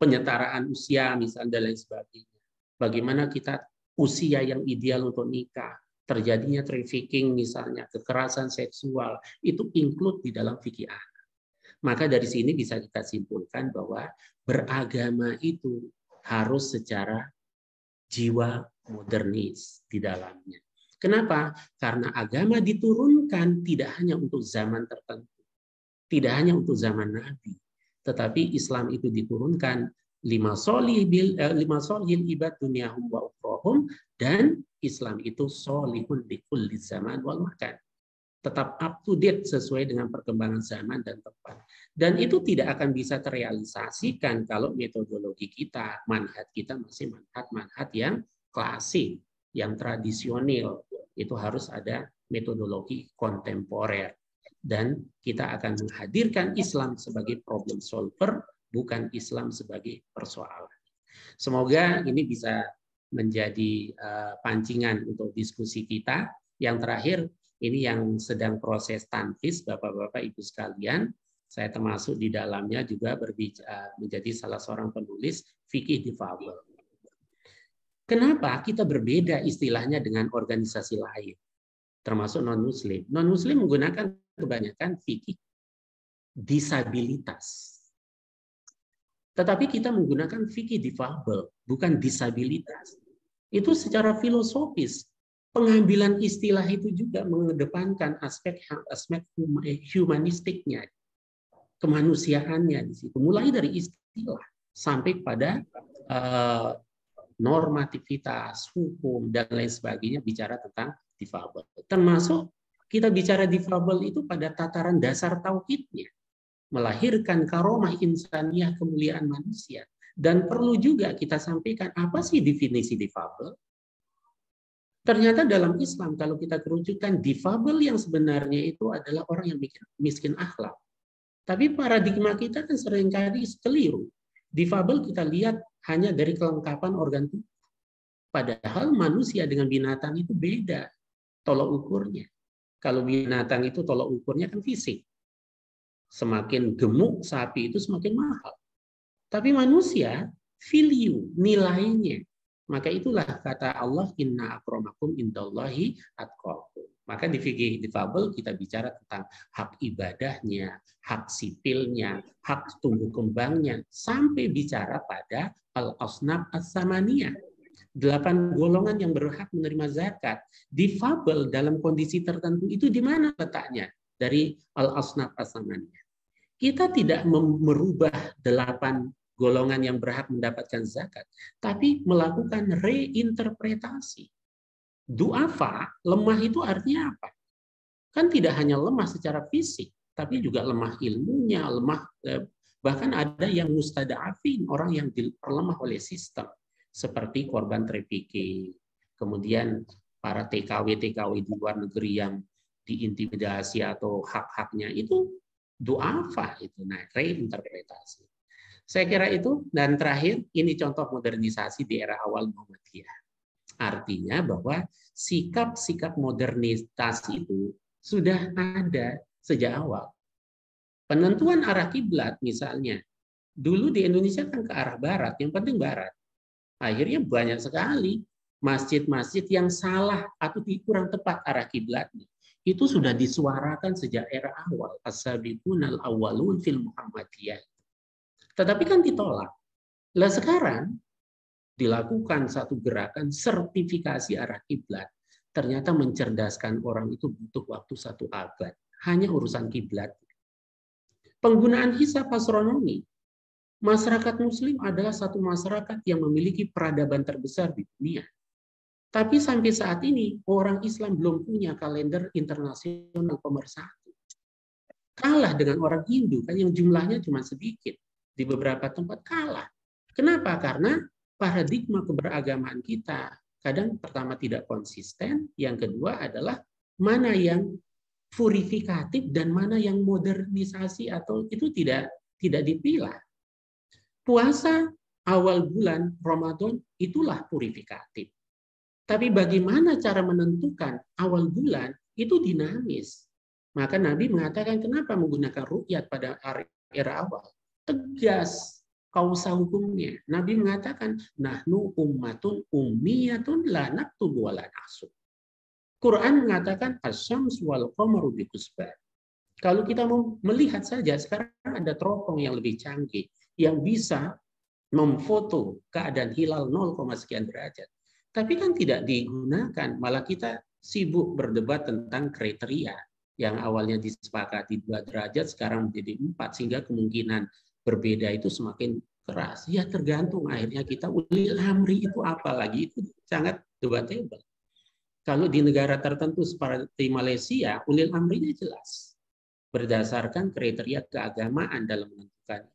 penyetaraan usia misalnya dan lain sebagainya. Bagaimana kita usia yang ideal untuk nikah, terjadinya trafficking misalnya, kekerasan seksual, itu include di dalam fikih anak. Maka dari sini bisa kita simpulkan bahwa beragama itu harus secara jiwa modernis di dalamnya. Kenapa? Karena agama diturunkan tidak hanya untuk zaman tertentu, tidak hanya untuk zaman Nabi, tetapi Islam itu diturunkan lima solihil ibad dunyahum wa ukhrohum, dan Islam itu solihun di kulli zaman wal makan. Tetap up to date sesuai dengan perkembangan zaman dan tempat. Dan itu tidak akan bisa terrealisasikan kalau metodologi kita, manhaj kita masih manhaj yang klasik, yang tradisional, itu harus ada metodologi kontemporer. Dan kita akan menghadirkan Islam sebagai problem solver, bukan Islam sebagai persoalan. Semoga ini bisa menjadi pancingan untuk diskusi kita. Yang terakhir, ini yang sedang proses tanfis, Bapak-Bapak, Ibu sekalian. Saya termasuk di dalamnya juga menjadi salah seorang penulis fikih difabel. Kenapa kita berbeda istilahnya dengan organisasi lain, termasuk non-Muslim? Non-Muslim menggunakan kebanyakan fikih disabilitas. Tetapi kita menggunakan fikih difabel, bukan disabilitas. Itu secara filosofis. Pengambilan istilah itu juga mengedepankan aspek humanistiknya, kemanusiaannya di situ. Mulai dari istilah sampai pada normativitas, hukum, dan lain sebagainya bicara tentang difabel. Termasuk kita bicara difabel itu pada tataran dasar tauhidnya, melahirkan karomah insaniyah, kemuliaan manusia. Dan perlu juga kita sampaikan apa sih definisi difabel? Ternyata dalam Islam kalau kita kerucutkan, difabel yang sebenarnya itu adalah orang yang miskin akhlak. Tapi paradigma kita kan seringkali keliru. Difabel kita lihat hanya dari kelengkapan organ tubuh. Padahal manusia dengan binatang itu beda tolok ukurnya. Kalau binatang itu tolok ukurnya kan fisik. Semakin gemuk sapi itu semakin mahal. Tapi manusia, value, nilainya. Maka itulah kata Allah, inna akramakum indallahi atqakum. Maka di fikih difabel kita bicara tentang hak ibadahnya, hak sipilnya, hak tumbuh kembangnya, sampai bicara pada al-asnaf as-samaniyah. 8 golongan yang berhak menerima zakat. Difabel dalam kondisi tertentu itu di mana letaknya? Dari al-asnaf as-samaniyah. Kita tidak merubah 8 golongan yang berhak mendapatkan zakat, tapi melakukan reinterpretasi. Du'afa, lemah itu artinya apa? Kan tidak hanya lemah secara fisik, tapi juga lemah ilmunya, lemah bahkan ada yang mustada'afin, orang yang diperlemah oleh sistem, seperti korban trafficking, kemudian para TKW di luar negeri yang diintimidasi atau hak-haknya itu du'afa itu, nah reinterpretasi. Saya kira itu, dan terakhir ini contoh modernisasi di era awal Muhammadiyah. Artinya bahwa sikap-sikap modernitas itu sudah ada sejak awal. Penentuan arah kiblat misalnya, dulu di Indonesia kan ke arah barat, yang penting barat. Akhirnya banyak sekali masjid-masjid yang salah atau kurang tepat arah kiblatnya. Itu sudah disuarakan sejak era awal, as-sabiqunal awwalun fil Muhammadiyah. Tetapi kan ditolak. Lah sekarang dilakukan satu gerakan sertifikasi arah kiblat. Ternyata mencerdaskan orang itu butuh waktu 1 abad. Hanya urusan kiblat. Penggunaan hisab astronomi. Masyarakat Muslim adalah satu masyarakat yang memiliki peradaban terbesar di dunia. Tapi sampai saat ini orang Islam belum punya kalender internasional pemersatu. Kalah dengan orang Hindu kan yang jumlahnya cuma sedikit. Di beberapa tempat kalah. Kenapa? Karena paradigma keberagamaan kita kadang pertama tidak konsisten, yang kedua adalah mana yang purifikatif dan mana yang modernisasi atau itu tidak dipilah. Puasa awal bulan Ramadan itulah purifikatif. Tapi bagaimana cara menentukan awal bulan itu dinamis. Maka Nabi mengatakan kenapa menggunakan ru'yat pada era awal. Tegas kausa hukumnya. Nabi mengatakan nahnu ummatun ummiyatun la naktubu wa la nahsub. Quran mengatakan asy-syams wal qamaru bihusban. Kalau kita mau melihat saja sekarang ada teropong yang lebih canggih yang bisa memfoto keadaan hilal 0, sekian derajat. Tapi kan tidak digunakan, malah kita sibuk berdebat tentang kriteria yang awalnya disepakati 2 derajat sekarang menjadi 4, sehingga kemungkinan berbeda itu semakin keras. Ya tergantung akhirnya kita ulil amri itu apa lagi, itu sangat debatable. Kalau di negara tertentu seperti Malaysia, ulil amrinya jelas berdasarkan kriteria keagamaan dalam menentukan.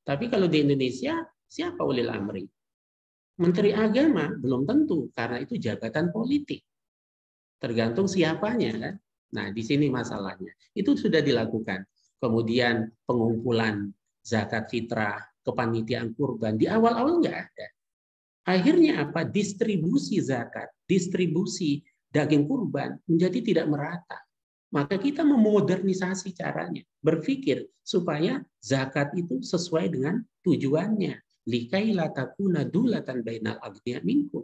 Tapi kalau di Indonesia, siapa ulil amri? Menteri Agama belum tentu, karena itu jabatan politik. Tergantung siapanya kan. Nah, di sini masalahnya. Itu sudah dilakukan. Kemudian pengumpulan zakat fitrah, kepanitiaan kurban di awal-awal nggak ada. Akhirnya apa? Distribusi zakat, distribusi daging kurban menjadi tidak merata. Maka kita memodernisasi caranya, berpikir supaya zakat itu sesuai dengan tujuannya. Likai la takuna dulatan bainal aghniya minkum.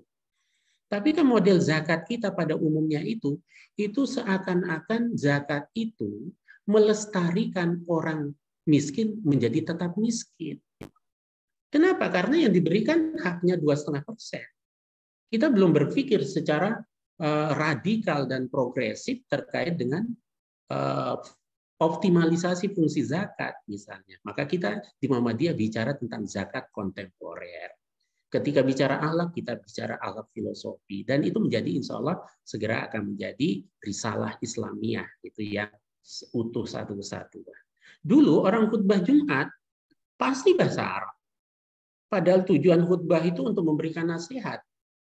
Tapi kan model zakat kita pada umumnya itu seakan-akan zakat itu melestarikan orang miskin menjadi tetap miskin. Kenapa? Karena yang diberikan haknya 2,5%. Kita belum berpikir secara radikal dan progresif terkait dengan optimalisasi fungsi zakat misalnya. Maka kita di Muhammadiyah bicara tentang zakat kontemporer. Ketika bicara akhlak, kita bicara akhlak filosofi. Dan itu menjadi insya Allah segera akan menjadi risalah Islamiyah. Itu yang utuh satu kesatuan. Dulu orang khutbah Jumat pasti bahasa Arab. Padahal tujuan khutbah itu untuk memberikan nasihat.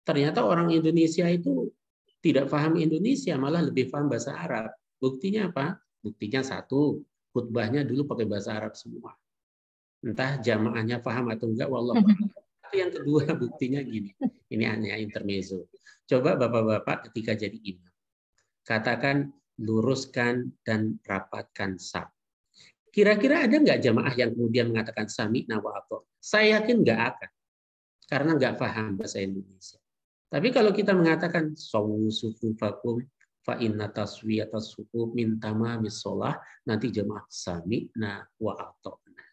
Ternyata orang Indonesia itu tidak paham Indonesia, malah lebih paham bahasa Arab. Buktinya apa? Buktinya satu, khutbahnya dulu pakai bahasa Arab semua. Entah jamaahnya paham atau enggak, wallahu a'lam. Yang kedua buktinya gini, ini hanya intermezzo. Coba bapak-bapak ketika jadi imam, katakan luruskan dan rapatkan saf. Kira-kira ada nggak jamaah yang kemudian mengatakan sami'na wa ata'na? Saya yakin nggak akan, karena nggak paham bahasa Indonesia. Tapi kalau kita mengatakan sawu sufufakum fa inna taswiyatas sufuf min tamamis shalah, nanti jamaah sami'na wa ata'na.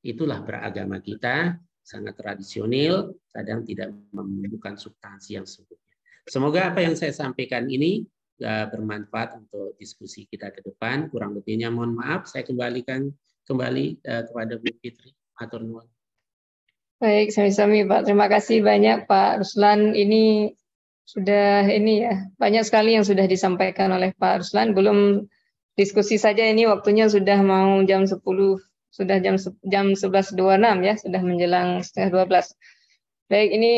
Itulah beragama kita. Sangat tradisional, kadang tidak menemukan substansi yang sempurna. Semoga apa yang saya sampaikan ini bermanfaat untuk diskusi kita ke depan. Kurang lebihnya mohon maaf, saya kembalikan kembali kepada Bu Fitri. Matur nuwun. Baik, sami-sami Pak. Terima kasih banyak Pak Ruslan. Ini sudah banyak sekali yang sudah disampaikan oleh Pak Ruslan. Belum diskusi saja ini waktunya sudah mau jam 10. Sudah jam 11.26 ya, sudah menjelang setengah 12. Baik, ini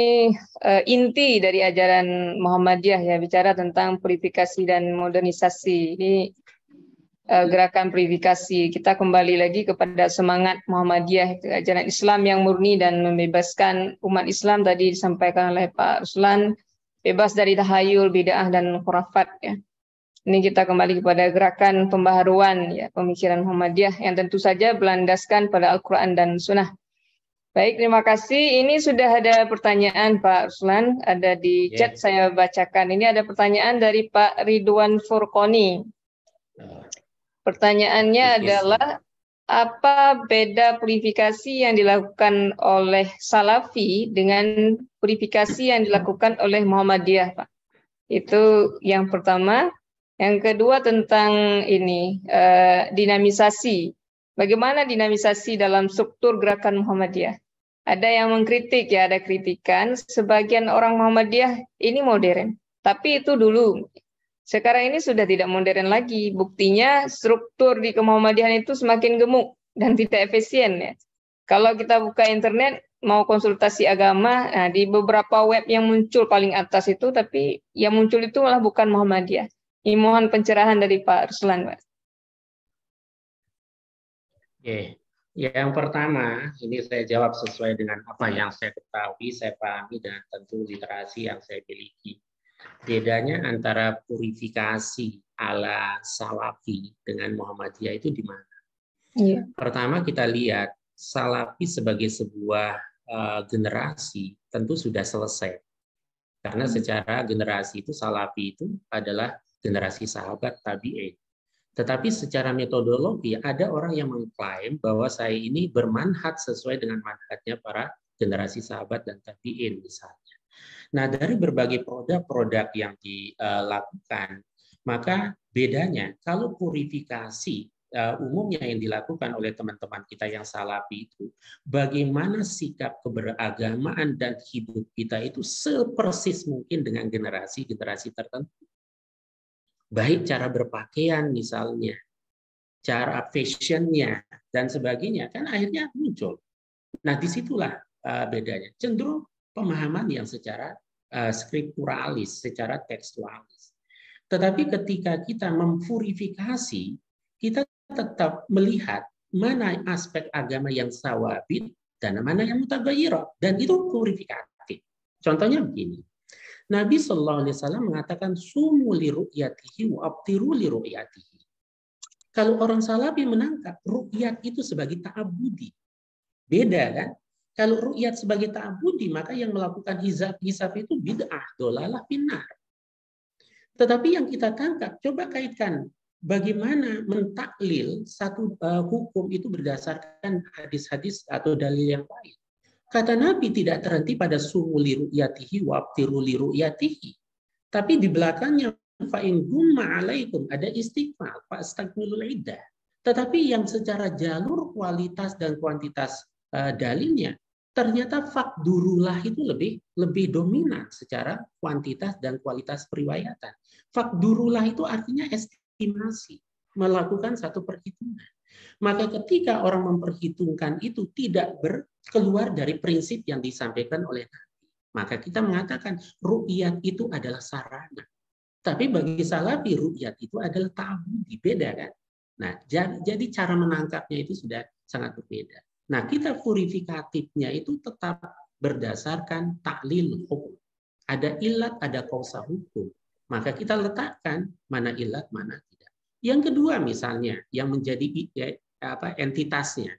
inti dari ajaran Muhammadiyah ya, bicara tentang purifikasi dan modernisasi. Ini gerakan purifikasi. Kita kembali lagi kepada semangat Muhammadiyah, itu ajaran Islam yang murni dan membebaskan umat Islam tadi disampaikan oleh Pak Ruslan, bebas dari tahayul, bid'ah dan khurafat ya. Ini kita kembali kepada gerakan pembaharuan ya, pemikiran Muhammadiyah yang tentu saja berlandaskan pada Al-Quran dan Sunnah. Baik, terima kasih. Ini sudah ada pertanyaan Pak Ruslan, ada di chat saya bacakan. Ini ada pertanyaan dari Pak Ridwan Furqoni. Pertanyaannya adalah, apa beda purifikasi yang dilakukan oleh Salafi dengan purifikasi yang dilakukan oleh Muhammadiyah, Pak? Itu yang pertama. Yang kedua tentang ini dinamisasi. Bagaimana dinamisasi dalam struktur gerakan Muhammadiyah? Ada yang mengkritik ya, ada kritikan. Sebagian orang Muhammadiyah ini modern, tapi itu dulu. Sekarang ini sudah tidak modern lagi. Buktinya struktur di kemuhammadiyahan itu semakin gemuk dan tidak efisien ya. Kalau kita buka internet mau konsultasi agama, nah di beberapa web yang muncul paling atas itu, tapi yang muncul itu malah bukan Muhammadiyah. Ini mohon pencerahan dari Pak Ruslan, Pak. Oke, yang pertama ini saya jawab sesuai dengan apa yang saya ketahui, saya pahami, dan tentu literasi yang saya miliki. Bedanya antara purifikasi ala Salafi dengan Muhammadiyah itu di mana? Iya. Pertama kita lihat Salafi sebagai sebuah generasi tentu sudah selesai. Karena secara generasi itu Salafi itu adalah generasi sahabat tabi'in. Tetapi secara metodologi ada orang yang mengklaim bahwa saya ini bermanhaj sesuai dengan manhajnya para generasi sahabat dan tabi'in misalnya. Nah, dari berbagai produk-produk yang dilakukan, maka bedanya kalau purifikasi umumnya yang dilakukan oleh teman-teman kita yang Salafi itu, bagaimana sikap keberagamaan dan hidup kita itu sepersis mungkin dengan generasi-generasi tertentu. Baik cara berpakaian misalnya, cara fashionnya, dan sebagainya, kan akhirnya muncul. Nah, disitulah bedanya. Cenderung pemahaman yang secara skripturalis, secara tekstualis. Tetapi ketika kita memverifikasi, kita tetap melihat mana aspek agama yang sawabit dan mana yang mutaghayyirah, dan itu verifikatif. Contohnya begini. Nabi Shallallahu Alaihi Wasallam mengatakan sumu li ru'yatihi wa abtiru li ru'yatihi. Kalau orang Salafi menangkap ru'yat itu sebagai ta'abudi. Beda kan? Kalau ru'yat sebagai ta'abudi, maka yang melakukan hisab itu bid'ah, dolalah finnar. Tetapi yang kita tangkap, coba kaitkan bagaimana mentaklil satu hukum itu berdasarkan hadis-hadis atau dalil yang lain. Kata Nabi tidak terhenti pada sumu li ru'yatihi wa abtiru li ru'yatihi. Tapi di belakangnya fa'in gumma alaikum, ada istighfar, fa'astakmilul iddah. Tetapi yang secara jalur kualitas dan kuantitas dalilnya, ternyata fakdurulah itu lebih dominan secara kuantitas dan kualitas periwayatan. Fakdurulah itu artinya estimasi, melakukan satu perhitungan. Maka ketika orang memperhitungkan itu tidak keluar dari prinsip yang disampaikan oleh Nabi, maka kita mengatakan ru'yat itu adalah sarana. Tapi bagi Salafi ru'yat itu adalah ta'abudi, beda kan? Nah, jadi cara menangkapnya itu sudah sangat berbeda. Nah, kita verifikatifnya itu tetap berdasarkan taklil hukum. Ada ilat, ada kausa hukum. Maka kita letakkan mana ilat, mana tidak. Yang kedua misalnya, yang menjadi entitasnya.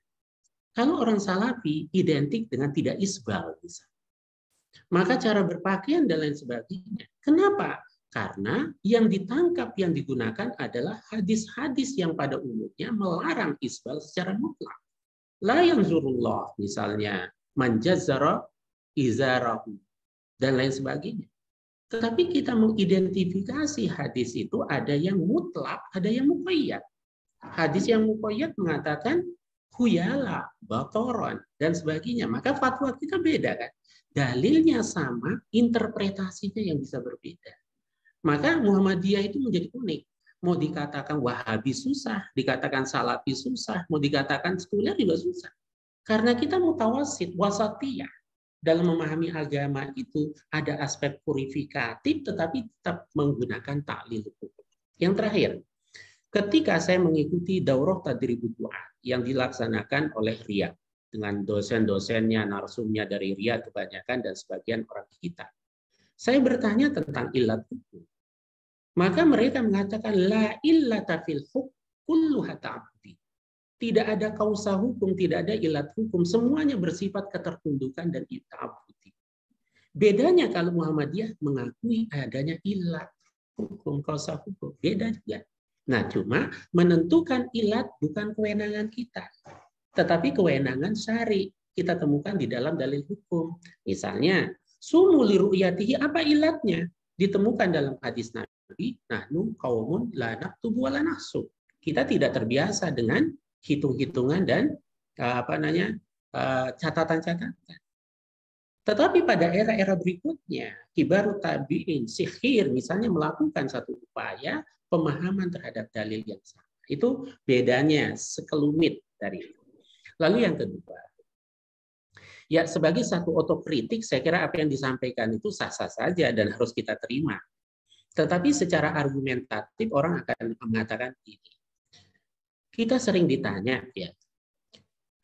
Kalau orang Salafi identik dengan tidak isbal, misalnya, maka cara berpakaian dan lain sebagainya. Kenapa? Karena yang ditangkap, yang digunakan adalah hadis-hadis yang pada umumnya melarang isbal secara mutlak. La yanzurullah, misalnya, manjazzara izarahu, dan lain sebagainya. Tetapi kita mengidentifikasi hadis itu ada yang mutlak, ada yang muqayyad. Hadis yang muqayyad mengatakan khuyala, batoron, dan sebagainya. Maka fatwa kita beda kan. Dalilnya sama, interpretasinya yang bisa berbeda. Maka Muhammadiyah itu menjadi unik. Mau dikatakan Wahabi susah, dikatakan Salafi susah, mau dikatakan sekuler juga susah. Karena kita mutawasid, wasatiyah. Dalam memahami agama itu ada aspek purifikatif tetapi tetap menggunakan taklil hukum. Yang terakhir, ketika saya mengikuti daurah tadribut du'a yang dilaksanakan oleh Riyadh dengan dosen-dosennya, narsumnya dari Riyadh kebanyakan dan sebagian orang kita, saya bertanya tentang ilat hukum. Maka mereka mengatakan la illata fil hukm kulluha ta'abudi. Tidak ada kausa hukum, tidak ada ilat hukum, semuanya bersifat ketertundukan dan ta'abudi. Bedanya kalau Muhammadiyah mengakui adanya ilat hukum, kausa hukum, beda juga. Nah, cuma menentukan ilat bukan kewenangan kita, tetapi kewenangan syari. Kita temukan di dalam dalil hukum. Misalnya, sumu li ru'yatihi, apa ilatnya? Ditemukan dalam hadis Nabi, nahnu qaumun la naktubu wa la nahsub. Kita tidak terbiasa dengan hitung-hitungan dan catatan-catatan. Tetapi pada era-era berikutnya, kibarut tabi'in, sikhir misalnya melakukan satu upaya pemahaman terhadap dalil yang sama. Itu bedanya sekelumit dari itu. Lalu yang kedua, ya sebagai satu otokritik, saya kira apa yang disampaikan itu sah-sah saja dan harus kita terima. Tetapi secara argumentatif orang akan mengatakan ini. Kita sering ditanya, ya,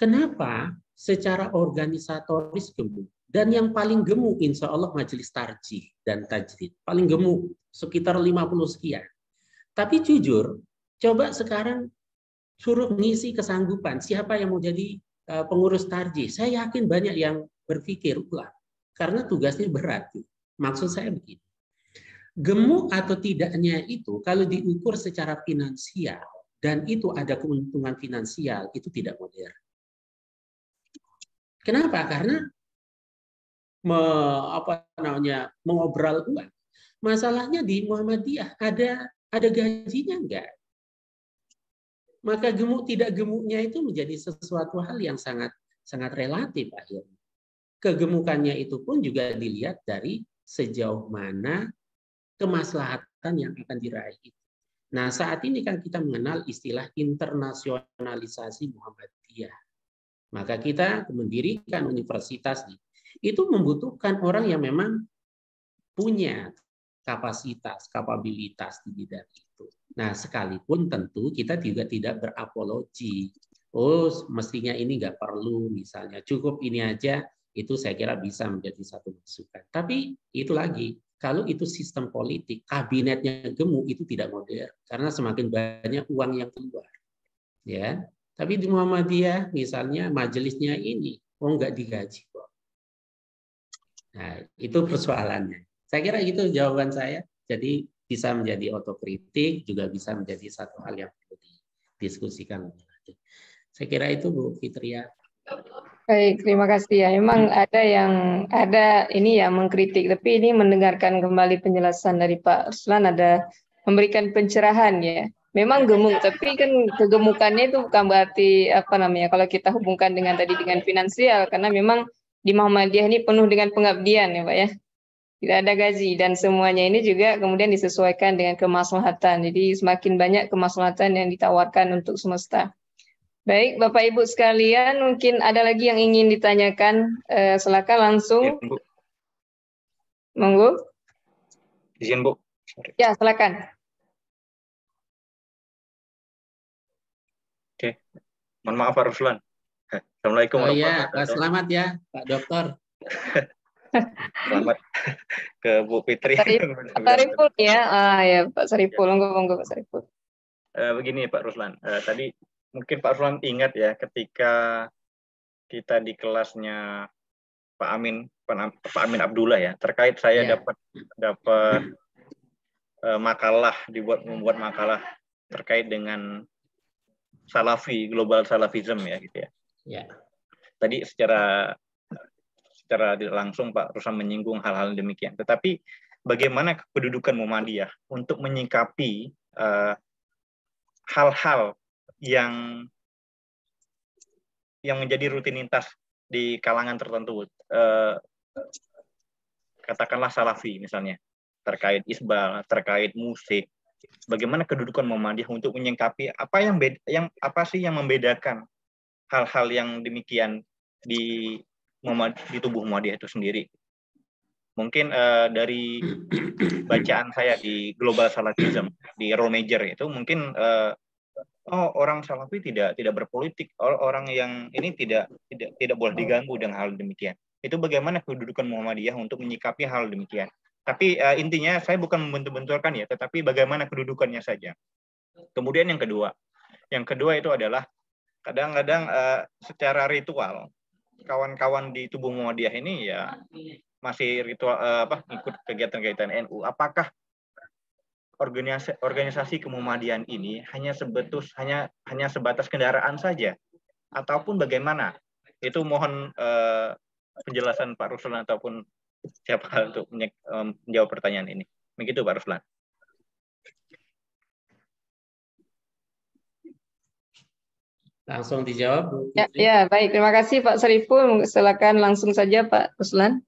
kenapa secara organisatoris gemuk? Dan yang paling gemuk insya Allah majelis tarjih dan tajrid. Paling gemuk, sekitar 50 sekian. Tapi jujur, coba sekarang suruh ngisi kesanggupan. Siapa yang mau jadi pengurus tarjih? Saya yakin banyak yang berpikir ulang. Karena tugasnya berat. Maksud saya begini. Gemuk atau tidaknya itu kalau diukur secara finansial, dan itu ada keuntungan finansial, itu tidak modern. Kenapa? Karena mengobral uang. Masalahnya di Muhammadiyah ada gajinya enggak? Maka gemuk tidak gemuknya itu menjadi sesuatu hal yang sangat relatif akhirnya. Kegemukannya itu pun juga dilihat dari sejauh mana kemaslahatan yang akan diraih. Nah, saat ini kan kita mengenal istilah internasionalisasi Muhammadiyah. Maka kita mendirikan universitas itu membutuhkan orang yang memang punya kapasitas, kapabilitas di bidang itu. Nah, sekalipun tentu kita juga tidak berapologi. Oh, mestinya ini nggak perlu, misalnya cukup ini aja, itu saya kira bisa menjadi satu masukan. Tapi itu lagi, kalau itu sistem politik, kabinetnya gemuk, itu tidak modern, karena semakin banyak uang yang keluar. Ya, tapi di Muhammadiyah misalnya majelisnya ini, nggak digaji kok. Nah, itu persoalannya. Saya kira itu jawaban saya. Jadi bisa menjadi otokritik, juga bisa menjadi satu hal yang perlu didiskusikan. Saya kira itu Bu Fitria. Baik, terima kasih ya. Memang ada ini ya mengkritik, tapi ini mendengarkan kembali penjelasan dari Pak Ruslan ada memberikan pencerahan ya. Memang gemuk, tapi kan kegemukannya itu bukan berarti apa namanya kalau kita hubungkan dengan tadi dengan finansial, karena memang di Muhammadiyah ini penuh dengan pengabdian ya Pak ya. Tidak ada gaji dan semuanya ini juga kemudian disesuaikan dengan kemaslahatan. Jadi semakin banyak kemaslahatan yang ditawarkan untuk semesta. Baik, Bapak Ibu sekalian, mungkin ada lagi yang ingin ditanyakan. Silakan langsung. Bu. Monggo. Izin Bu. Sorry. Ya, silakan. Oke. Mohon maaf Pak Ruslan. Assalamualaikum warahmatullahi wabarakatuh. Selamat ya Pak Dokter. Selamat ke Bu Fitri. Pak Sariful ya. Ya Pak Sariful, monggo Pak Sariful. Begini Pak Ruslan, tadi mungkin Pak Ruslan ingat ya ketika kita di kelasnya Pak Amin Abdullah ya, terkait saya dapat makalah, membuat makalah terkait dengan Salafi, global Salafism ya gitu ya. Yeah. Tadi secara tidak langsung Pak Ruslan menyinggung hal-hal demikian. Tetapi bagaimana kedudukan Muhammadiyah untuk menyikapi hal-hal yang menjadi rutinitas di kalangan tertentu, katakanlah Salafi misalnya, terkait isbal, terkait musik. Bagaimana kedudukan Muhammadiyah untuk menyikapi apa sih yang membedakan hal-hal yang demikian di tubuh Muhammadiyah itu sendiri? Mungkin dari bacaan saya di Global Salafism di Role Major itu mungkin orang Salafi tidak berpolitik, orang yang ini tidak boleh diganggu dengan hal demikian. Itu bagaimana kedudukan Muhammadiyah untuk menyikapi hal demikian. Tapi intinya saya bukan membentur-benturkan ya, tetapi bagaimana kedudukannya saja. Kemudian yang kedua itu adalah kadang-kadang secara ritual kawan-kawan di tubuh Muhammadiyah ini ya masih ritual ikut kegiatan-kegiatan NU. Apakah organisasi kemuhammadian ini hanya sebatas kendaraan saja ataupun bagaimana? Itu mohon penjelasan Pak Ruslan ataupun siapa untuk menjawab pertanyaan ini. Begitu Pak Ruslan. Langsung dijawab Bu Fitri. Ya, baik. Terima kasih Pak Sariful. Silakan langsung saja Pak Ruslan.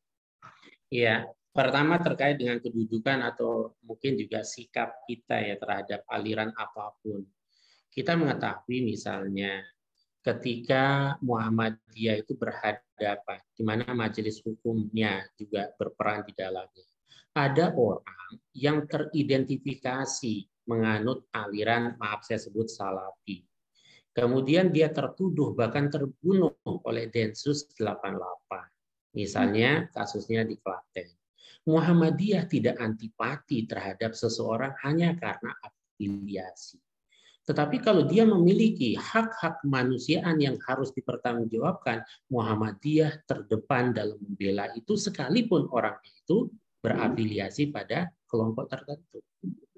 Iya, pertama terkait dengan kedudukan atau mungkin juga sikap kita ya terhadap aliran apapun. Kita mengetahui misalnya ketika Muhammadiyah itu berhadapan, di mana majelis hukumnya juga berperan di dalamnya. Ada orang yang teridentifikasi menganut aliran, maaf saya sebut Salafi. Kemudian dia tertuduh bahkan terbunuh oleh Densus 88. Misalnya kasusnya di Klaten. Muhammadiyah tidak antipati terhadap seseorang hanya karena afiliasi. Tetapi kalau dia memiliki hak-hak kemanusiaan yang harus dipertanggungjawabkan, Muhammadiyah terdepan dalam membela itu sekalipun orang itu berafiliasi pada kelompok tertentu.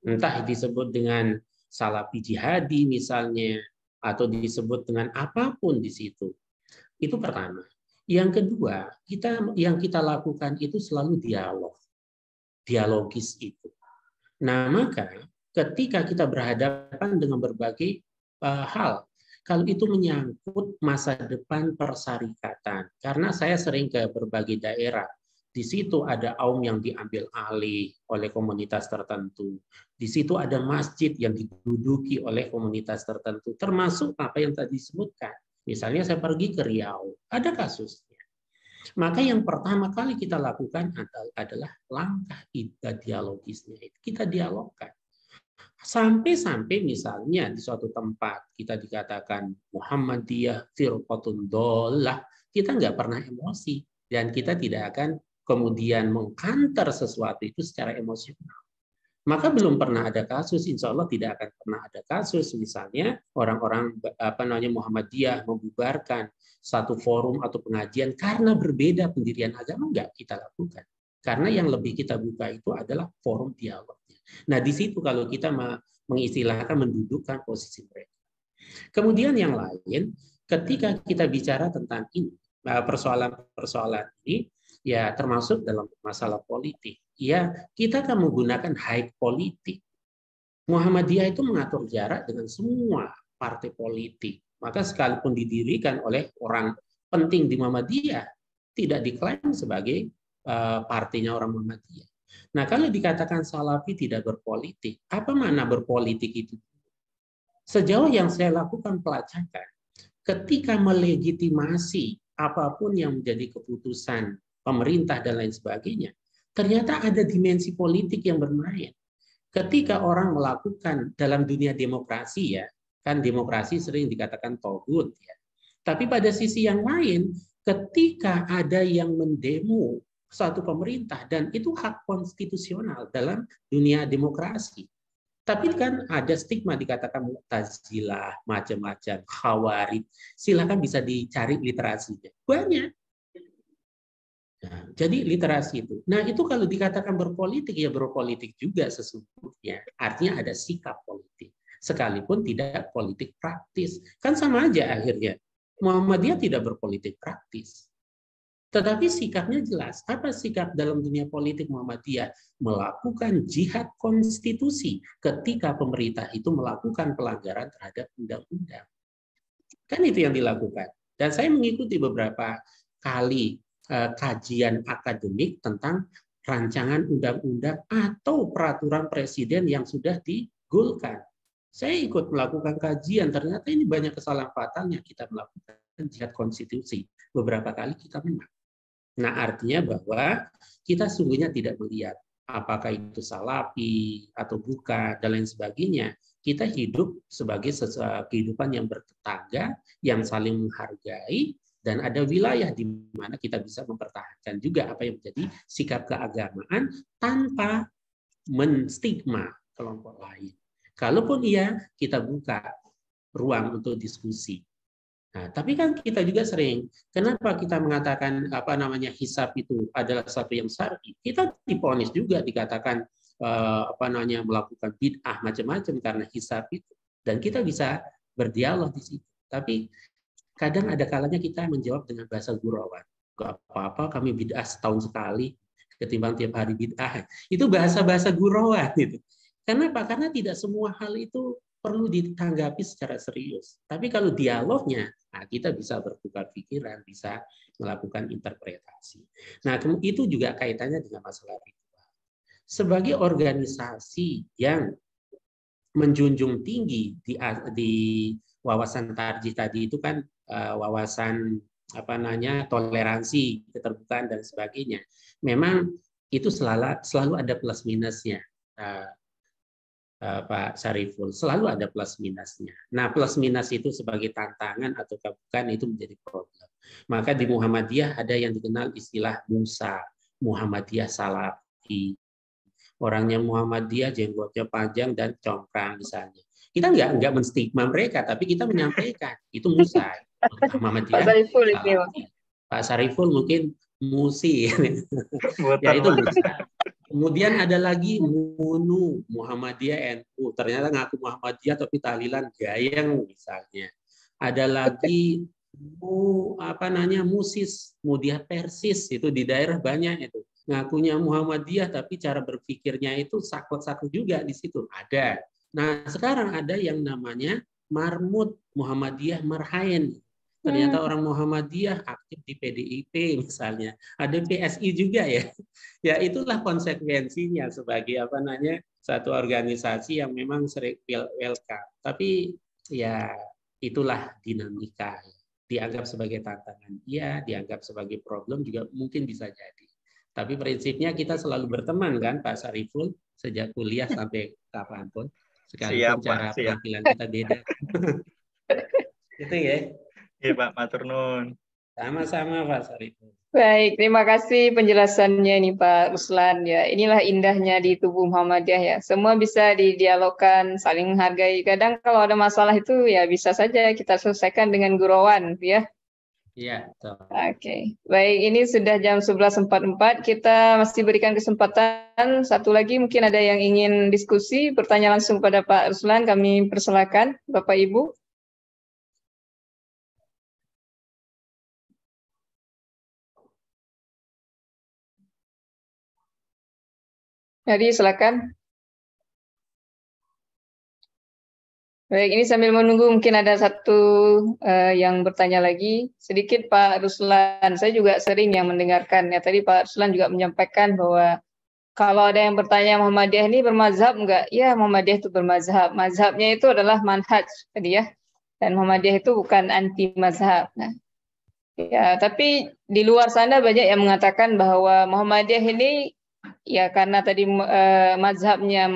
Entah disebut dengan Salafi jihadi misalnya, atau disebut dengan apapun di situ. Itu pertama. Yang kedua, yang kita lakukan itu selalu dialogis itu. Nah, maka ketika kita berhadapan dengan berbagai hal, kalau itu menyangkut masa depan persyarikatan, karena saya sering ke berbagai daerah, di situ ada aum yang diambil alih oleh komunitas tertentu, di situ ada masjid yang diduduki oleh komunitas tertentu, termasuk apa yang tadi disebutkan. Misalnya saya pergi ke Riau, ada kasusnya. Maka yang pertama kali kita lakukan adalah langkah dialogisnya. Kita dialogkan. Sampai-sampai misalnya di suatu tempat kita dikatakan Muhammadiyah firqatun dhallah, kita nggak pernah emosi dan kita tidak akan kemudian mengkanter sesuatu itu secara emosional. Maka belum pernah ada kasus, insya Allah tidak akan pernah ada kasus misalnya orang-orang Muhammadiyah membubarkan satu forum atau pengajian karena berbeda pendirian agama, enggak kita lakukan. Karena yang lebih kita buka itu adalah forum dialognya. Nah, di situ kalau kita mengistilahkan mendudukkan posisi mereka. Kemudian yang lain, ketika kita bicara tentang ini, persoalan-persoalan ini, ya termasuk dalam masalah politik, ya kita akan menggunakan high politik. Muhammadiyah itu mengatur jarak dengan semua partai politik. Maka sekalipun didirikan oleh orang penting di Muhammadiyah, tidak diklaim sebagai partainya orang Muhammadiyah. Nah, kalau dikatakan Salafi tidak berpolitik, apa makna berpolitik itu? Sejauh yang saya lakukan pelacakan, ketika melegitimasi apapun yang menjadi keputusan pemerintah dan lain sebagainya, ternyata ada dimensi politik yang bermain. Ketika orang melakukan dalam dunia demokrasi, ya kan demokrasi sering dikatakan togut, ya. Tapi pada sisi yang lain, ketika ada yang mendemo suatu pemerintah, dan itu hak konstitusional dalam dunia demokrasi. Tapi kan ada stigma dikatakan Mu'tazilah, macam-macam, Khawarij. Silakan bisa dicari literasinya. Banyak. Nah, jadi literasi itu. Nah, itu kalau dikatakan berpolitik, ya berpolitik juga sesungguhnya. Artinya ada sikap politik. Sekalipun tidak politik praktis. Kan sama aja akhirnya. Muhammadiyah tidak berpolitik praktis. Tetapi sikapnya jelas. Apa sikap dalam dunia politik Muhammadiyah? Melakukan jihad konstitusi ketika pemerintah itu melakukan pelanggaran terhadap undang-undang. Kan itu yang dilakukan. Dan saya mengikuti beberapa kali kajian akademik tentang rancangan undang-undang atau peraturan presiden yang sudah digolkan. Saya ikut melakukan kajian, ternyata ini banyak kesalahan fatalnya kita melakukan jihad konstitusi. Beberapa kali kita menang. Nah, artinya bahwa kita sungguhnya tidak melihat apakah itu Salafi atau bukan dan lain sebagainya. Kita hidup sebagai kehidupan yang bertetangga, yang saling menghargai, dan ada wilayah di mana kita bisa mempertahankan juga apa yang menjadi sikap keagamaan tanpa menstigma kelompok lain. Kalaupun iya, kita buka ruang untuk diskusi. Nah, tapi kan kita juga sering, kenapa kita mengatakan hisab itu adalah satu yang syar'i? Kita diponis juga dikatakan melakukan bid'ah macam-macam karena hisab itu, dan kita bisa berdialog di situ. Tapi kadang ada kalanya kita menjawab dengan bahasa gurauan. Gak apa-apa, kami bid'ah setahun sekali ketimbang tiap hari bid'ah. Itu bahasa-bahasa gurauan itu. Kenapa? Karena tidak semua hal itu perlu ditanggapi secara serius. Tapi kalau dialognya, nah kita bisa bertukar pikiran, bisa melakukan interpretasi. Nah, itu juga kaitannya dengan masalah ritual. Sebagai organisasi yang menjunjung tinggi di wawasan tarjih tadi itu kan wawasan toleransi, keterbukaan dan sebagainya. Memang itu selalu ada plus minusnya. Pak Syariful, selalu ada plus minusnya. Nah, plus minus itu sebagai tantangan atau bukan itu menjadi problem. Maka di Muhammadiyah ada yang dikenal istilah Musa, Muhammadiyah Salafi. Orangnya Muhammadiyah, jenggotnya panjang dan congkrang misalnya. Kita nggak menstigma mereka, tapi kita menyampaikan itu Musa. Muhammadiyah Salafi. Pak Syariful mungkin Musi. Ya itu Musa. Kemudian ada lagi Munu, Muhammadiyah NU. Ternyata ngaku Muhammadiyah tapi tahlilan gayeng misalnya. Ada lagi Musis, Mudia Persis, itu di daerah banyak itu. Ngakunya Muhammadiyah tapi cara berpikirnya itu saklek-saklek juga di situ. Ada. Nah, sekarang ada yang namanya Marmut, Muhammadiyah Marhain. Ternyata orang Muhammadiyah aktif di PDIP misalnya. Ada PSI juga ya. Ya itulah konsekuensinya sebagai satu organisasi yang memang sering welcome. Tapi ya itulah dinamika. dianggap sebagai tantangan. Iya, dianggap sebagai problem juga mungkin bisa jadi. Tapi prinsipnya kita selalu berteman kan Pak Sariful, sejak kuliah sampai kapanpun. Sekalipun Siap, Pak. cara Siap. penampilan kita beda. Itu ya. Iya, Pak. Matur nuwun. Sama-sama Pak Sariful. Baik, terima kasih penjelasannya ini Pak Ruslan. Ya, inilah indahnya di tubuh Muhammadiyah ya. Semua bisa didialogkan, saling menghargai. Kadang kalau ada masalah itu ya bisa saja kita selesaikan dengan gurauan, ya. Iya, betul. Oke, baik. Ini sudah jam 11.44. Kita masih berikan kesempatan satu lagi. Mungkin ada yang ingin diskusi, bertanya langsung pada Pak Ruslan. Kami persilakan, Bapak Ibu. Jadi silakan. Baik, ini sambil menunggu mungkin ada satu yang bertanya lagi. Sedikit Pak Ruslan, saya juga sering yang mendengarkan. Ya, tadi Pak Ruslan juga menyampaikan bahwa kalau ada yang bertanya Muhammadiyah ini bermazhab enggak? Ya, Muhammadiyah itu bermazhab. Mazhabnya itu adalah manhaj tadi ya. Dan Muhammadiyah itu bukan anti mazhab. Nah, ya, tapi di luar sana banyak yang mengatakan bahwa Muhammadiyah ini ya karena tadi mazhabnya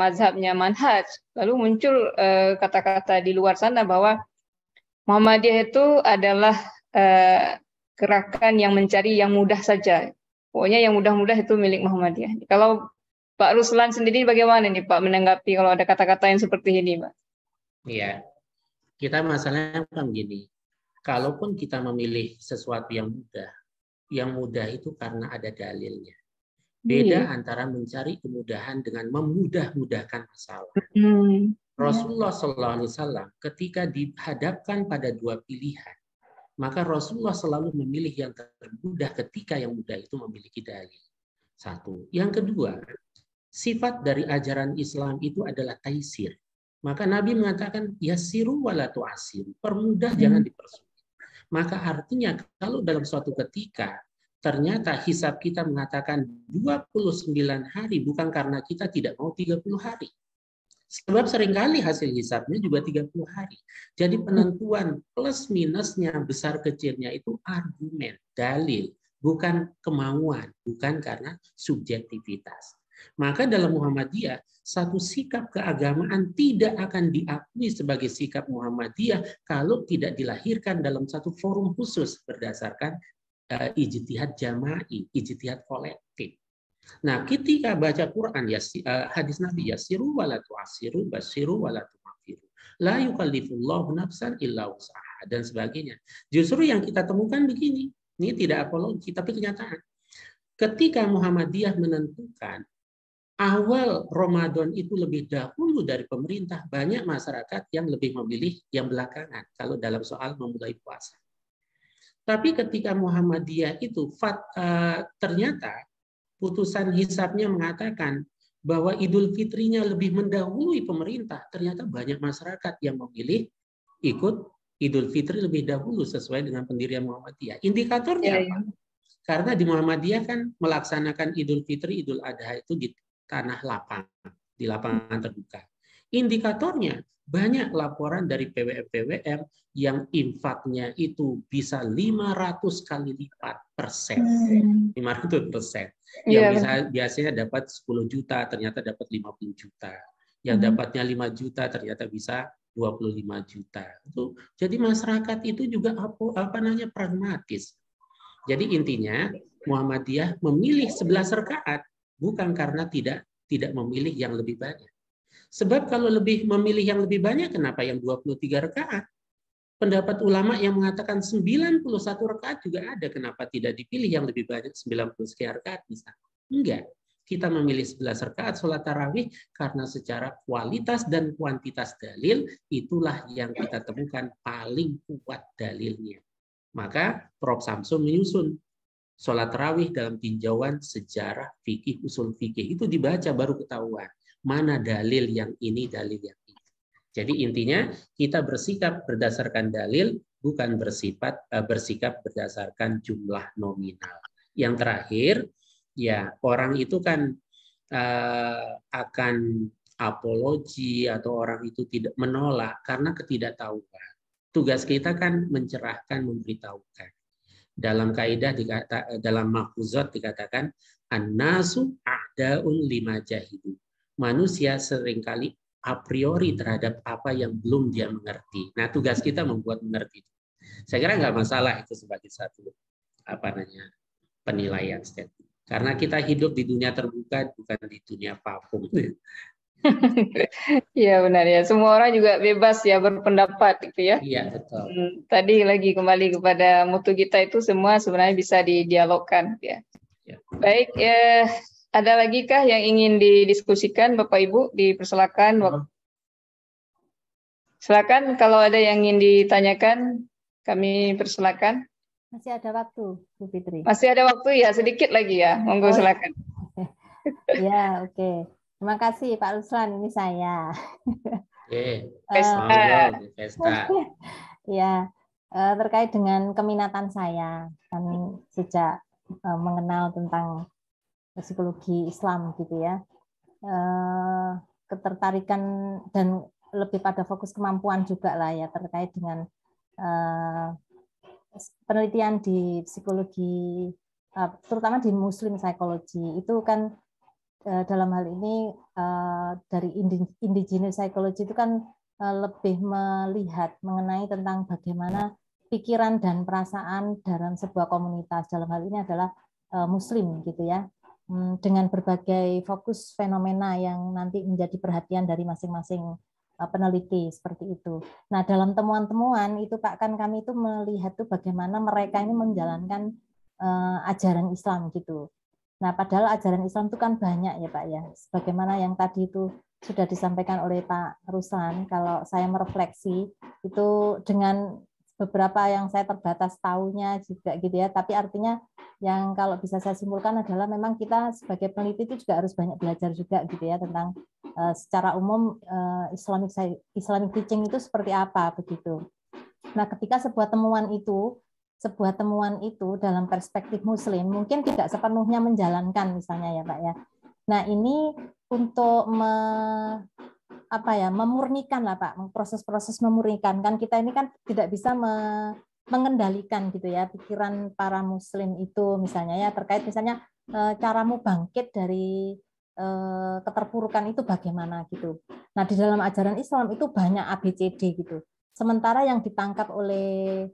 manhaj, lalu muncul kata-kata di luar sana bahwa Muhammadiyah itu adalah gerakan yang mencari yang mudah saja. Pokoknya yang mudah-mudah itu milik Muhammadiyah. Kalau Pak Ruslan sendiri bagaimana nih Pak menanggapi kalau ada kata-kata yang seperti ini, Pak? Iya, kita masalahnya kan begini. Kalaupun kita memilih sesuatu yang mudah itu karena ada dalilnya. Beda antara mencari kemudahan dengan memudah-mudahkan masalah. Rasulullah SAW ketika dihadapkan pada dua pilihan, maka Rasulullah selalu memilih yang termudah ketika yang mudah itu memiliki dalil. Satu. Yang kedua, sifat dari ajaran Islam itu adalah taisir. Maka Nabi mengatakan, yassiru wala tu'assiru. Permudah, jangan dipersulit. Maka artinya kalau dalam suatu ketika ternyata hisab kita mengatakan 29 hari bukan karena kita tidak mau 30 hari. Sebab seringkali hasil hisabnya juga 30 hari. Jadi penentuan plus minusnya besar kecilnya itu argumen, dalil, bukan kemauan, bukan karena subjektivitas. Maka dalam Muhammadiyah, satu sikap keagamaan tidak akan diakui sebagai sikap Muhammadiyah kalau tidak dilahirkan dalam satu forum khusus berdasarkan ijtihad jama'i, ijtihad kolektif. Nah, ketika baca Quran, hadis Nabi, yassiru wala tu'assiru, bassiru wala tu'afiru. La yukallifullahu nafsan illa wus'aha, dan sebagainya. Justru yang kita temukan begini, ini tidak apologi, tapi kenyataan. Ketika Muhammadiyah menentukan awal Ramadan itu lebih dahulu dari pemerintah, banyak masyarakat yang lebih memilih yang belakangan kalau dalam soal memulai puasa. Tapi ketika Muhammadiyah itu ternyata putusan hisabnya mengatakan bahwa Idul Fitrinya lebih mendahului pemerintah, ternyata banyak masyarakat yang memilih ikut Idul Fitri lebih dahulu sesuai dengan pendirian Muhammadiyah. Indikatornya apa? Karena di Muhammadiyah kan melaksanakan Idul Fitri, Idul Adha itu di tanah lapang, di lapangan terbuka. Indikatornya banyak laporan dari PWM-PWM yang infaknya itu bisa 500 kali lipat persen. 500%. Yang biasanya dapat 10 juta, ternyata dapat 50 juta. Yang dapatnya 5 juta, ternyata bisa 25 juta. Jadi masyarakat itu juga pragmatis. Jadi intinya Muhammadiyah memilih 11 rakaat bukan karena tidak memilih yang lebih banyak. Sebab kalau lebih memilih yang lebih banyak, kenapa yang 23 rakaat? Pendapat ulama yang mengatakan 91 rakaat juga ada. Kenapa tidak dipilih yang lebih banyak 90 sekian rakaat misalnya? Enggak. Kita memilih 11 rakaat sholat tarawih karena secara kualitas dan kuantitas dalil itulah yang kita temukan paling kuat dalilnya. Maka Prof. Samsul menyusun sholat tarawih dalam tinjauan sejarah fikih, usul fikih. Itu dibaca baru ketahuan mana dalil yang ini, dalil yang ini. Jadi intinya kita bersikap berdasarkan dalil, bukan bersikap berdasarkan jumlah nominal. Yang terakhir, ya orang itu kan akan apologi atau orang itu tidak menolak karena ketidaktahuan. tugas kita kan mencerahkan, memberitahukan. Dalam kaidah dalam mahfuzat dikatakan an-nasu a'daun lima jahidu. Manusia seringkali a priori terhadap apa yang belum dia mengerti. Nah, tugas kita membuat mengerti. Saya kira nggak masalah itu sebagai satu penilaian statement. Karena kita hidup di dunia terbuka, bukan di dunia vakum. Iya benar ya. Semua orang juga bebas ya berpendapat gitu ya. Iya betul. Tadi lagi kembali kepada mutu kita itu semua sebenarnya bisa didialogkan ya. Baik, ada lagi kah yang ingin didiskusikan Bapak Ibu? Dipersilakan. Silakan kalau ada yang ingin ditanyakan, kami persilakan. Masih ada waktu, Bu Fitri. Masih ada waktu ya, sedikit lagi ya. Monggo silakan. Ya, oke. Terima kasih Pak Ruslan, ini saya. Ya, terkait dengan keminatan saya kan sejak mengenal tentang psikologi Islam gitu ya, ketertarikan dan lebih pada fokus kemampuan juga lah ya terkait dengan penelitian di psikologi, terutama di Muslim psychology itu kan dalam hal ini dari indigenous psychology itu kan lebih melihat mengenai tentang bagaimana pikiran dan perasaan dalam sebuah komunitas, dalam hal ini adalah Muslim gitu ya, dengan berbagai fokus fenomena yang nanti menjadi perhatian dari masing-masing peneliti seperti itu. Nah, dalam temuan-temuan itu Pak kan kami itu melihat tuh bagaimana mereka ini menjalankan ajaran Islam gitu. Nah, padahal ajaran Islam itu kan banyak ya Pak ya. Sebagaimana yang tadi itu sudah disampaikan oleh Pak Ruslan, kalau saya merefleksi itu dengan beberapa yang saya terbatas tahunya juga gitu ya, tapi artinya yang kalau bisa saya simpulkan adalah memang kita sebagai peneliti itu juga harus banyak belajar juga gitu ya tentang secara umum Islamic teaching itu seperti apa begitu. Nah, ketika sebuah temuan itu dalam perspektif Muslim mungkin tidak sepenuhnya menjalankan misalnya ya Pak ya. Nah, ini untuk memurnikan lah Pak, proses-proses memurnikan kan kita ini kan tidak bisa mengendalikan gitu ya pikiran para Muslim itu misalnya ya terkait misalnya caramu bangkit dari keterpurukan itu bagaimana gitu. Nah, di dalam ajaran Islam itu banyak ABCD gitu. Sementara yang ditangkap oleh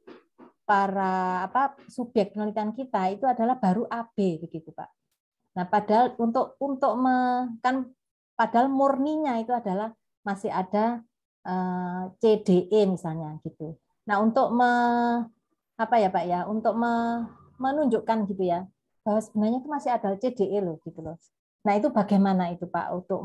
para subjek penelitian kita itu adalah baru AB begitu Pak. Nah, padahal padahal murninya itu adalah masih ada CDE misalnya gitu. Nah, untuk untuk menunjukkan gitu ya bahwa sebenarnya itu masih ada CDE loh gitu loh. Nah, itu bagaimana itu Pak untuk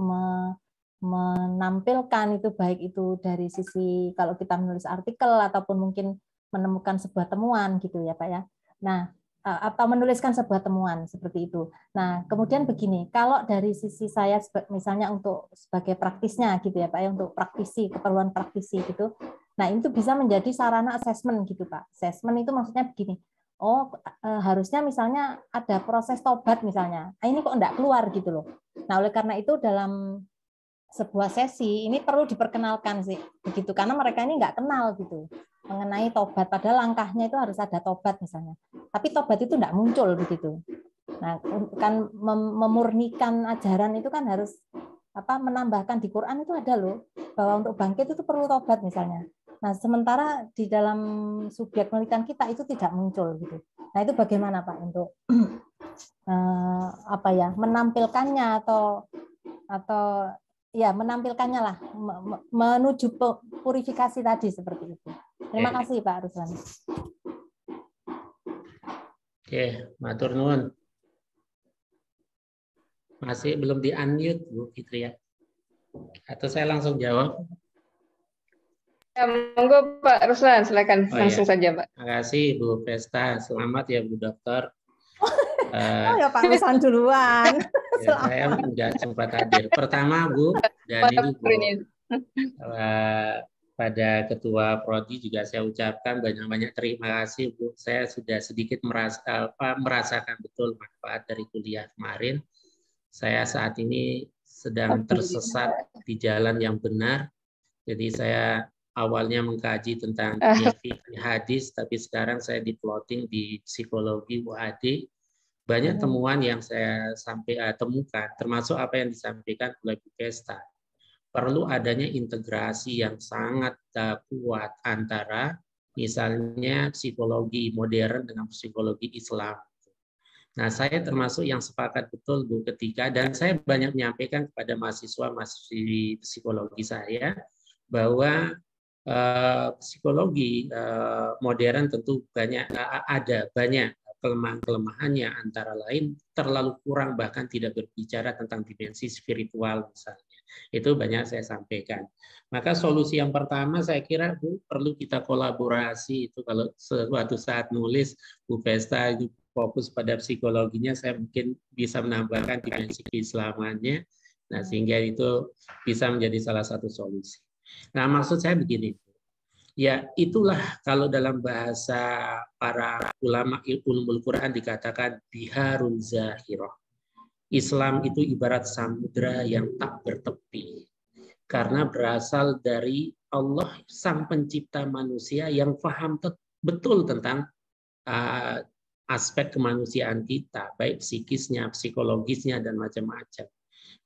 menampilkan itu baik itu dari sisi kalau kita menulis artikel ataupun mungkin menemukan sebuah temuan gitu ya Pak ya. Nah, atau menuliskan sebuah temuan seperti itu. Nah, kemudian begini, kalau dari sisi saya misalnya untuk sebagai praktisnya gitu ya Pak ya, untuk praktisi, keperluan praktisi gitu. Nah, itu bisa menjadi sarana assessment gitu Pak. Assessment itu maksudnya begini. Harusnya misalnya ada proses tobat misalnya. Nah, ini kok enggak keluar gitu loh. Nah, oleh karena itu dalam sebuah sesi ini perlu diperkenalkan sih begitu karena mereka ini nggak kenal gitu mengenai tobat, padahal langkahnya itu harus ada tobat misalnya, tapi tobat itu nggak muncul begitu. Nah, kan memurnikan ajaran itu kan harus menambahkan di Quran itu ada loh bahwa untuk bangkit itu perlu tobat misalnya. Nah, sementara di dalam subjek penelitian kita itu tidak muncul gitu. Nah, itu bagaimana Pak untuk menampilkannya atau ya menampilkannya lah menuju purifikasi tadi seperti itu. Terima kasih Pak Ruslan. Oke, matur nuwun. Masih belum di-unmute Bu Fitri ya? Atau saya langsung jawab? Ya, monggo Pak Ruslan, silakan langsung saja Pak. Terima kasih Bu Presta, selamat ya Bu Dokter. Ya Pak Ruslan duluan. Ya, saya nggak sempat hadir. Pertama Bu, dan ini Bu, pada Ketua Prodi juga saya ucapkan banyak-banyak terima kasih Bu. Saya sudah sedikit merasakan betul manfaat dari kuliah kemarin. Saya saat ini sedang tersesat di jalan yang benar. Jadi saya awalnya mengkaji tentang fikih hadis, tapi sekarang saya di-plotting di psikologi UAD. Banyak temuan yang saya temukan, termasuk apa yang disampaikan oleh Bu Pesta. Perlu adanya integrasi yang sangat kuat antara misalnya psikologi modern dengan psikologi Islam. Nah, saya termasuk yang sepakat betul Bu ketika, dan saya banyak menyampaikan kepada mahasiswa-mahasiswi psikologi saya bahwa psikologi modern tentu ada banyak kelemahan-kelemahannya, antara lain terlalu kurang bahkan tidak berbicara tentang dimensi spiritual misalnya. Itu banyak saya sampaikan. Maka solusi yang pertama saya kira Bu, perlu kita kolaborasi. Itu kalau suatu saat nulis Bu Pesta itu fokus pada psikologinya, saya mungkin bisa menambahkan dimensi keislamannya, nah sehingga itu bisa menjadi salah satu solusi. Nah, maksud saya begini, ya itulah kalau dalam bahasa para ulama ulumul Quran dikatakan biharun zahirah. Islam itu ibarat samudra yang tak bertepi, karena berasal dari Allah sang pencipta manusia yang paham betul tentang aspek kemanusiaan kita, baik psikisnya, psikologisnya, dan macam-macam.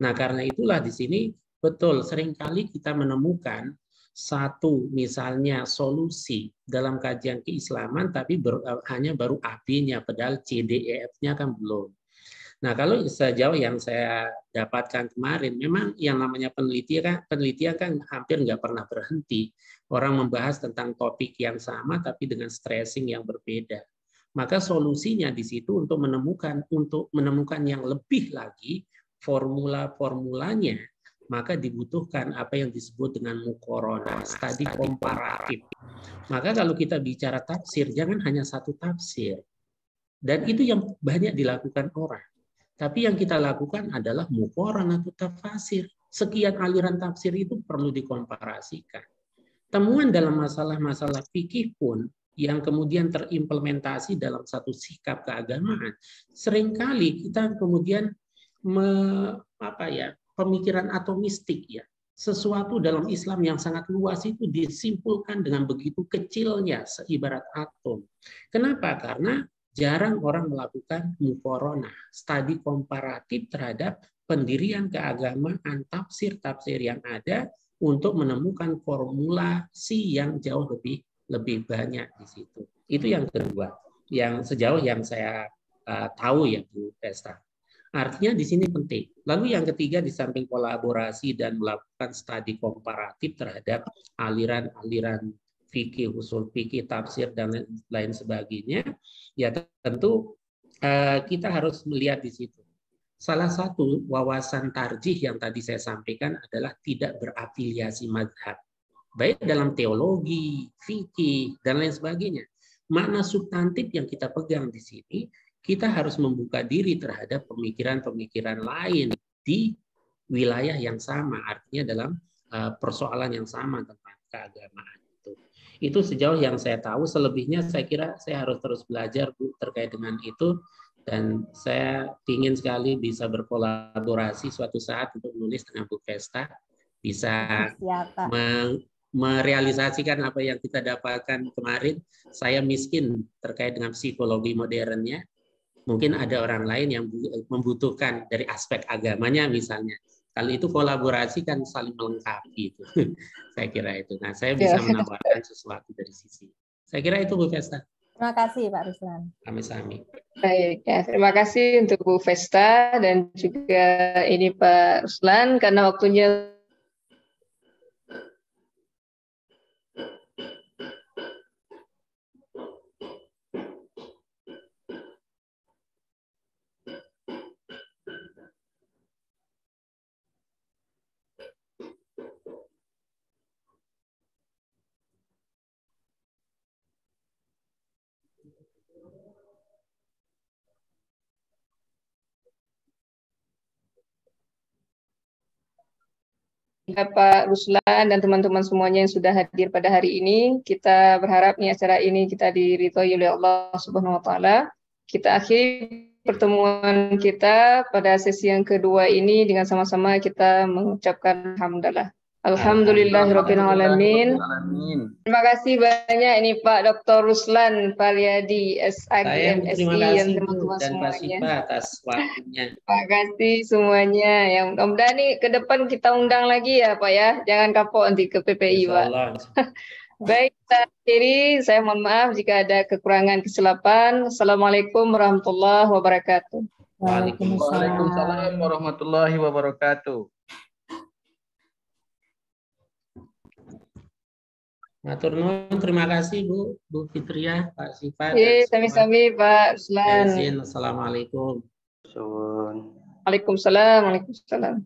Nah, karena itulah di sini betul seringkali kita menemukan satu misalnya solusi dalam kajian keislaman, tapi hanya baru AB-nya, padahal C, D, E, F-nya kan belum. Nah, kalau sejauh yang saya dapatkan kemarin, memang yang namanya penelitian kan hampir nggak pernah berhenti. Orang membahas tentang topik yang sama, tapi dengan stressing yang berbeda. Maka solusinya di situ untuk menemukan yang lebih lagi formula-formulanya, maka dibutuhkan apa yang disebut dengan muqaranah, studi komparatif. Maka kalau kita bicara tafsir, jangan hanya satu tafsir. Dan itu yang banyak dilakukan orang. Tapi yang kita lakukan adalah muqaranah atau tafsir. Sekian aliran tafsir itu perlu dikomparasikan. Temuan dalam masalah-masalah fikih pun yang kemudian terimplementasi dalam satu sikap keagamaan, seringkali kita kemudian pemikiran atomistik ya. Sesuatu dalam Islam yang sangat luas itu disimpulkan dengan begitu kecilnya, seibarat atom. Kenapa? Karena jarang orang melakukan muqaranah, studi komparatif terhadap pendirian keagamaan, tafsir-tafsir yang ada untuk menemukan formulasi yang jauh lebih banyak di situ. Itu yang kedua, yang sejauh yang saya tahu ya Bu Pesta. Artinya di sini penting. Lalu yang ketiga, di samping kolaborasi dan melakukan studi komparatif terhadap aliran-aliran fikih, usul fikih, tafsir dan lain sebagainya, ya tentu kita harus melihat di situ. Salah satu wawasan tarjih yang tadi saya sampaikan adalah tidak berafiliasi mazhab, baik dalam teologi, fikih, dan lain sebagainya. Makna substantif yang kita pegang di sini, kita harus membuka diri terhadap pemikiran-pemikiran lain di wilayah yang sama, artinya dalam persoalan yang sama tentang keagamaan itu. Itu sejauh yang saya tahu. Selebihnya saya kira saya harus terus belajar Bu terkait dengan itu, dan saya ingin sekali bisa berkolaborasi suatu saat untuk menulis dengan Bu Pesta, bisa merealisasikan apa yang kita dapatkan kemarin. Saya miskin terkait dengan psikologi modernnya. Mungkin ada orang lain yang membutuhkan dari aspek agamanya misalnya. Kalau itu kolaborasi kan saling melengkapi itu. Saya kira itu. Nah, saya bisa menawarkan sesuatu dari sisi. Saya kira itu Bu Pesta. Terima kasih Pak Ruslan. Sami-sami. Baik, ya, terima kasih untuk Bu Pesta dan juga ini Pak Ruslan karena waktunya Pak Ruslan dan teman-teman semuanya yang sudah hadir pada hari ini. Kita berharap nih acara ini kita diridhoi oleh Allah Subhanahu wa taala. Kita akhiri pertemuan kita pada sesi yang kedua ini dengan sama-sama kita mengucapkan alhamdulillah. Alhamdulillahirabbil alamin. Alamin. Terima kasih banyak ini Pak Dr. Ruslan Faryadi Saya SAG terima MSI yang kasih Bu teman-teman dan Pak semuanya. Sipa atas waktunya. Terima kasih semuanya. Yang mudah-mudahan nih ke depan kita undang lagi ya Pak ya. Jangan kapok nanti ke PPI Pak. Insyaallah. Baik, kita akhiri. Saya mohon maaf jika ada kekurangan kesilapan. Assalamualaikum warahmatullahi wabarakatuh. Waalaikumsalam warahmatullahi wabarakatuh. Matur nuwun, terima kasih Bu Fitriah, Pak Sipa. Sami-sami Pak Ruslan. Assalamualaikum. Waalaikumsalam. Waalaikumsalam.